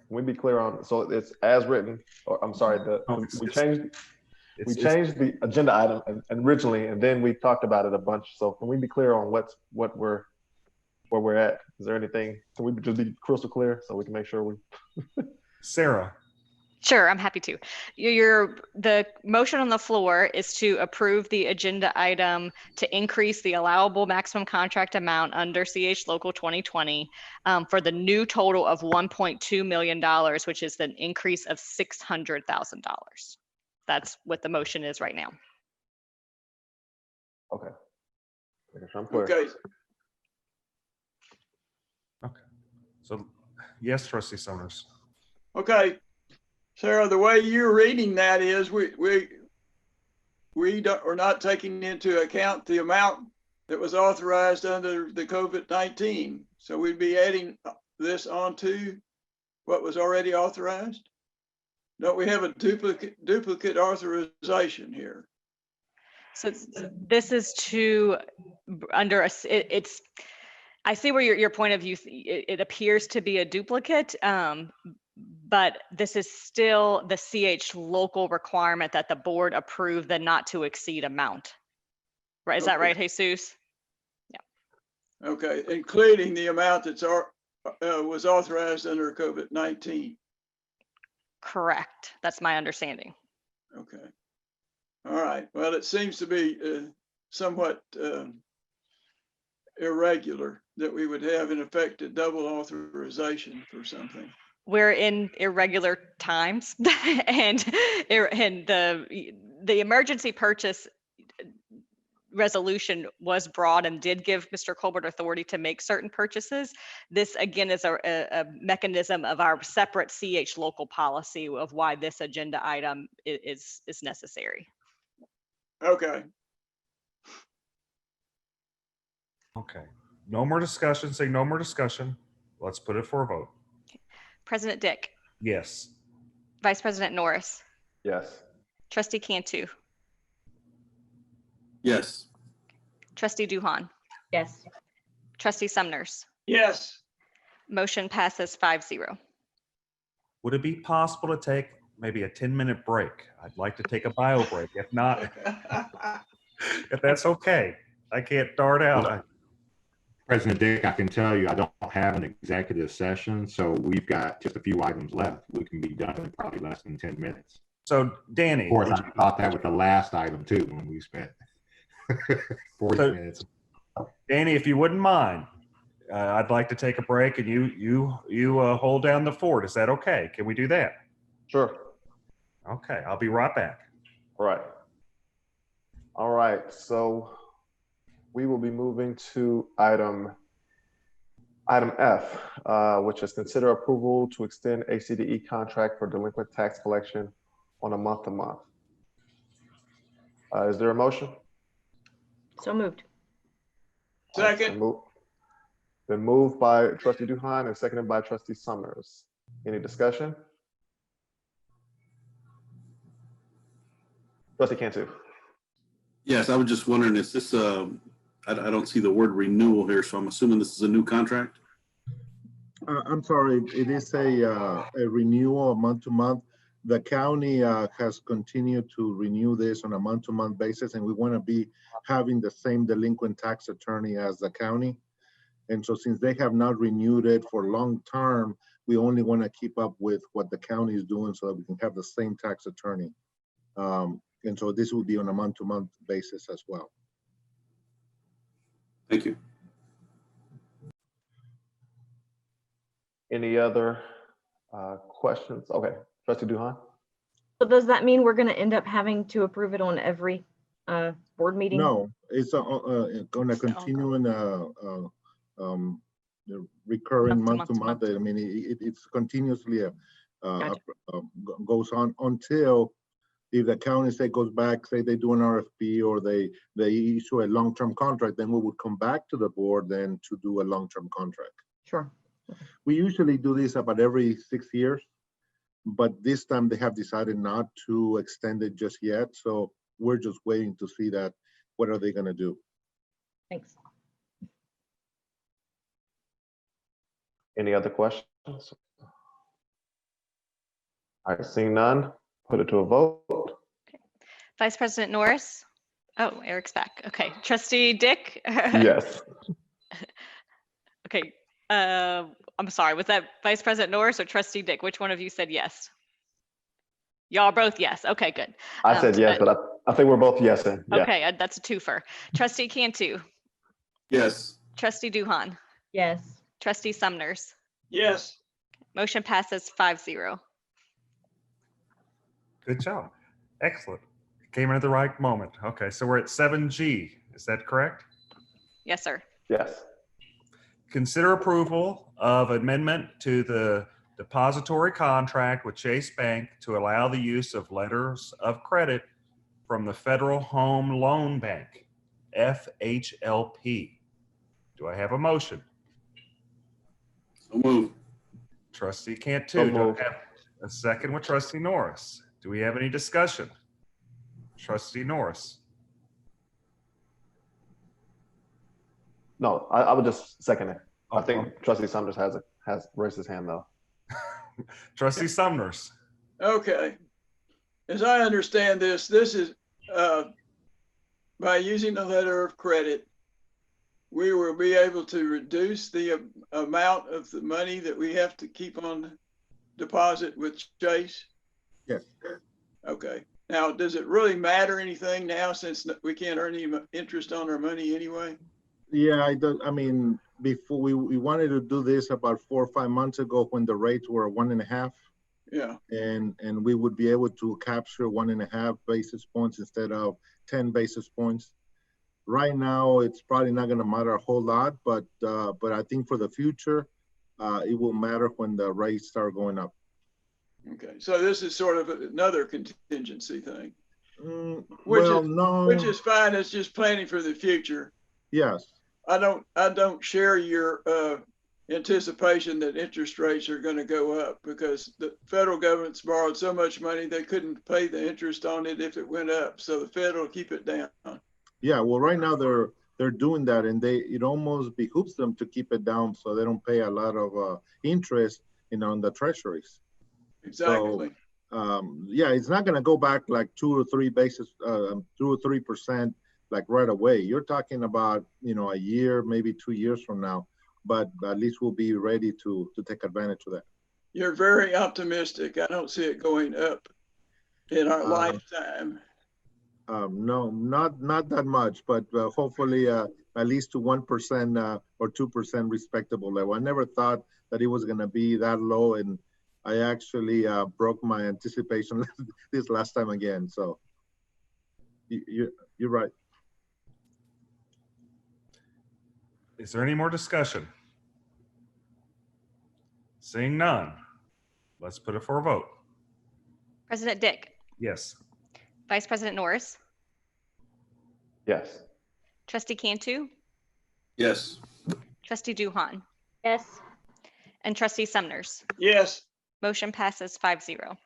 G: can we be clear on, so it's as written, or I'm sorry, we changed the agenda item originally, and then we talked about it a bunch. So can we be clear on where we're at? Is there anything, can we just be crystal clear so we can make sure we.
A: Sarah.
E: Sure, I'm happy to. The motion on the floor is to approve the agenda item to increase the allowable maximum contract amount under CH Local 2020 for the new total of $1.2 million, which is an increase of $600,000. That's what the motion is right now.
G: Okay. Making sure I'm clear.
B: Okay,
A: Okay. So yes, Trustee Summers.
B: okay. Sarah, the way you're reading that is we're not taking into account the amount that was authorized under the COVID-19. So we'd be adding this onto what was already authorized. Don't we have a duplicate authorization here?
E: So this is to under a, it's, I see where your point of view, it appears to be a duplicate, but this is still the CH local requirement that the board approve the not to exceed amount. Right, is that right, Jesus? Yeah.
B: Okay, including the amount that's was authorized under COVID-19.
E: Correct, that's my understanding.
B: Okay, all right. Well, it seems to be somewhat irregular that we would have in effect a double authorization for something.
E: We're in irregular times and the emergency purchase resolution was broad and did give Mr. Colbert authority to make certain purchases. This again is a mechanism of our separate CH local policy of why this agenda item is necessary.
B: Okay.
A: Okay. No more discussion. Say no more discussion. Let's put it for a vote.
E: President Dick.
A: Yes.
E: Vice President Norris.
G: Yes.
E: Trustee Cantu.
C: Yes.
E: Trustee Duhan.
D: Yes.
E: Trustee Sumners.
B: Yes.
E: Motion passes 5-0.
A: Would it be possible to take maybe a 10-minute break? I'd like to take a bio break. If not, if that's okay, I can't dart out.
F: President Dick, I can tell you I don't have an executive session, so we've got just a few items left. We can be done in probably less than 10 minutes.
A: So Danny.
F: Of course, I thought that was the last item too when we spent 40 minutes.
A: Danny, if you wouldn't mind, I'd like to take a break and you hold down the fort. Is that okay? Can we do that?
G: Sure.
A: Okay, I'll be right back.
G: Right. All right, so we will be moving to item F, which is consider approval to extend Hcde contract for delinquent tax collection on a month-to-month. Is there a motion?
D: So moved.
B: Second.
G: Been moved by Trustee Duhan and seconded by Trustee Summers. Any discussion? Trustee Cantu.
C: Yes, I was just wondering, is this I don't see the word renewal here, so I'm assuming this is a new contract?
H: I'm sorry, it is a renewal month to month. the county has continued to renew this on a month-to-month basis, and we want to be having the same delinquent tax attorney as the county. And so since they have not renewed it for long term, we only want to keep up with what the county is doing so that we can have the same tax attorney. And so this will be on a month-to-month basis as well.
C: Thank you.
G: Any other questions? Okay, Trustee Duhan?
D: So does that mean we're going to end up having to approve it on every board meeting?
H: No, it's going to continue in recurring month to month. I mean, it's continuously goes on until if the county say goes back, say they do an RFP or they issue a long-term contract, then we would come back to the board then to do a long-term contract.
D: Sure.
H: We usually do this about every 6 years, but this time they have decided not to extend it just yet. So we're just waiting to see that, what are they going to do?
D: Thanks.
G: Any other questions? All right, seeing none, put it to a vote.
E: Okay. Vice President Norris? Oh, Eric's back. Okay. Trustee Dick?
G: Yes.
E: Okay. I'm sorry. Was that Vice President Norris or Trustee Dick? Which one of you said yes? Y'all both yes. Okay, good.
G: I said yes, but I think we're both yesing. Yeah.
E: Okay, that's a twofer. Trustee Cantu?
C: Yes.
E: Trustee Duhan?
D: Yes.
E: Trustee Sumners?
B: Yes.
E: Motion passes 5-0.
A: Good job. Excellent. Came in at the right moment. Okay, so we're at 7G. Is that correct?
E: Yes, sir.
G: Yes.
A: Consider approval of amendment to the depository contract with Chase Bank to allow the use of letters of credit from the Federal Home Loan Bank, FHLP. Do I have a motion?
C: So move.
A: Trustee Cantu.
G: So
A: Do I
G: moved.
A: have a second with Trustee Norris? Do we have any discussion? Trustee Norris.
G: Oh, No, I would just second it. I think Trustee Sumners has raised his hand though.
A: Trustee Sumners.
B: Okay. As I understand this is by using a letter of credit, we will be able to reduce the amount of the money that we have to keep on deposit with Chase.
H: Yes.
B: Okay. Now, does it really matter anything now since we can't earn any interest on our money anyway?
H: Yeah, I mean, before we wanted to do this about 4 or 5 months ago when the rates were 1.5.
B: Yeah.
H: And we would be able to capture 1.5 basis points instead of 10 basis points. Right now, it's probably not going to matter a whole lot, but I think for the future, it will matter when the rates start going up.
B: Okay. So this is sort of another contingency thing.
H: Well, no.
B: Which is fine. It's just planning for the future.
H: Yes.
B: I don't share your anticipation that interest rates are going to go up because the federal government's borrowed so much money they couldn't pay the interest on it if it went up. So the Fed will keep it down.
H: Yeah, well, right now they're doing that, and it almost behooves them to keep it down so they don't pay a lot of interest, on the treasuries.
B: Exactly.
H: So, yeah, it's not going to go back like 2 or 3%, like right away. You're talking about a year, maybe 2 years from now, but at least we'll be ready to take advantage of that.
B: You're very optimistic. I don't see it going up in our lifetime.
H: No, not that much, but hopefully at least to 1% or 2% respectable level. I never thought that it was going to be that low, and I actually broke my anticipation this last time again. So you're right.
A: Is there any more discussion? Seeing none, let's put it for a vote.
E: President Dick?
A: Yes.
E: Vice President Norris?
G: Yes.
E: Trustee Cantu?
C: Yes.
E: Trustee Duhan?
D: Yes.
E: And Trustee Sumners?
B: Yes.
E: Motion passes 5-0.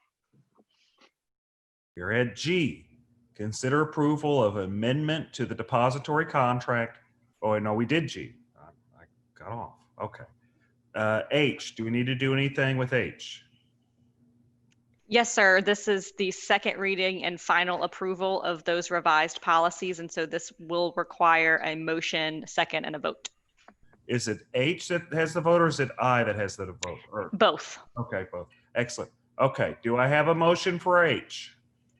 A: You're at G. Consider approval of amendment to the depository contract. Oh, no, we did G. I got off. Okay. H, do we need to do anything with H?
E: Yes, sir. This is the second reading and final approval of those revised policies. And so this will require a motion, second, and a vote.
A: Is it H that has the vote or is it I that has the vote?
E: Both.
A: Okay, both. Excellent. Okay, do I have a motion for H?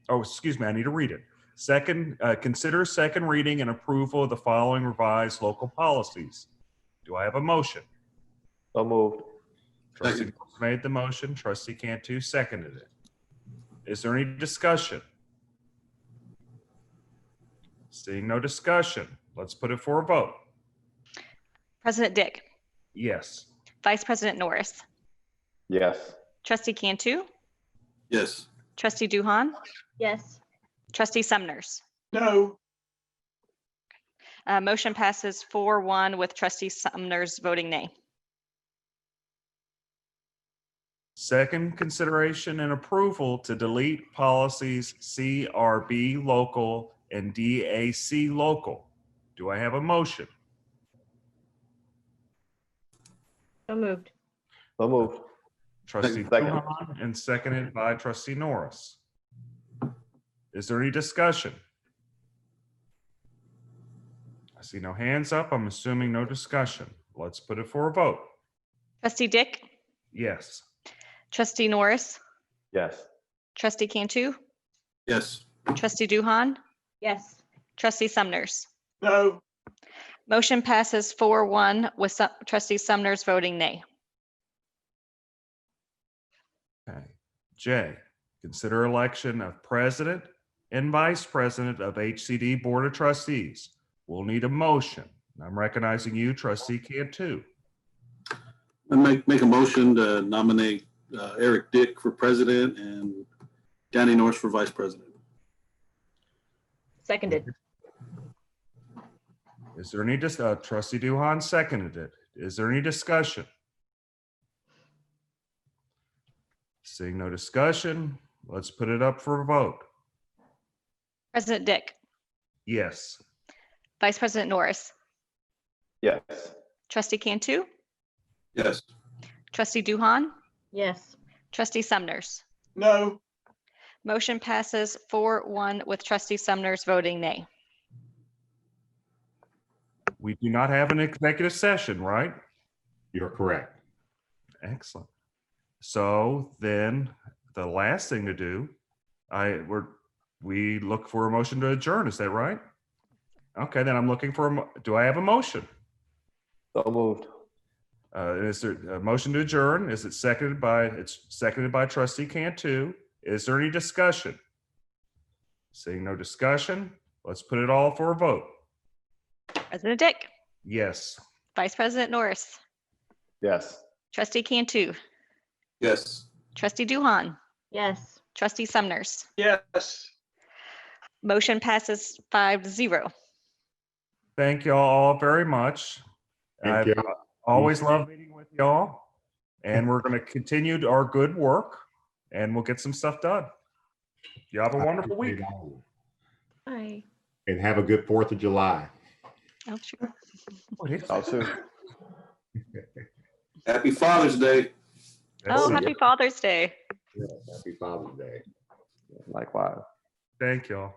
A: Oh, excuse me, I need to read it. Second, consider second reading and approval of the following revised local policies. Do I have a motion?
G: So moved.
A: Trustee
C: Second.
A: Norris made the motion. Trustee Cantu seconded it. Is there any discussion? Seeing no discussion, let's put it for a vote.
E: President Dick,
A: Yes.
E: Vice President Norris,
G: Yes.
E: Trustee Cantu,
C: Yes.
E: Trustee Duhan,
D: Yes.
E: Trustee Sumners.
B: No,
E: Motion passes 4-1 with Trustee Sumners voting nay.
A: Second, consideration and approval to delete policies CRB local and DAC local. Do I have a motion?
D: So moved.
G: So moved.
A: Trustee
G: Second.
A: Duhan and seconded by Trustee Norris. Is there any discussion? I see no hands up. I'm assuming no discussion. Let's put it for a vote.
E: Trustee Dick,
A: Yes.
E: Trustee Norris,
G: Yes.
E: Trustee Cantu,
C: Yes.
E: Trustee Duhan,
D: Yes.
E: Trustee Sumners.
B: no,
E: Motion passes 4-1 with Trustee Sumners voting nay.
A: Okay. J, consider election of president and vice president of HCD Board of Trustees. We'll need a motion. I'm recognizing you, Trustee Cantu.
C: I make a motion to nominate Eric Dick for president and Danny Norris for vice president.
D: Seconded.
A: Is there any Trustee Duhan seconded it. Is there any discussion? Seeing no discussion, let's put it up for a vote.
E: President Dick,
A: Yes.
E: Vice President Norris,
G: Yes.
E: Trustee Cantu,
C: Yes.
E: Trustee Duhan,
D: Yes.
E: Trustee Sumners.
B: no,
E: Motion passes 4-1 with Trustee Sumners voting nay.
A: We do not have an executive session, right?
F: You're correct.
A: Excellent. So then the last thing to do, we look for a motion to adjourn. Is that right? Okay, then I'm looking for do I have a motion?
G: So moved.
A: Is there a motion to adjourn? Is it seconded by, it's seconded by Trustee Cantu. Is there any discussion? Seeing no discussion, let's put it all for a vote.
E: President Dick,
A: Yes.
E: Vice President Norris,
G: Yes.
E: Trustee Cantu,
C: Yes.
E: Trustee Duhan,
D: Yes.
E: Trustee Sumners.
B: yes.
E: Motion passes 5-0.
A: Thank y'all all very much.
F: Thank you.
A: Always love meeting with y'all. And we're going to continue our good work and we'll get some stuff done. You have a wonderful week.
D: Bye.
F: And have a good 4th of July.
E: Oh, sure.
G: Y'all too.
C: Happy Father's Day.
E: Oh,
A: That's it.
E: happy Father's Day.
F: Yeah, happy Father's Day.
G: Likewise.
A: Thank y'all.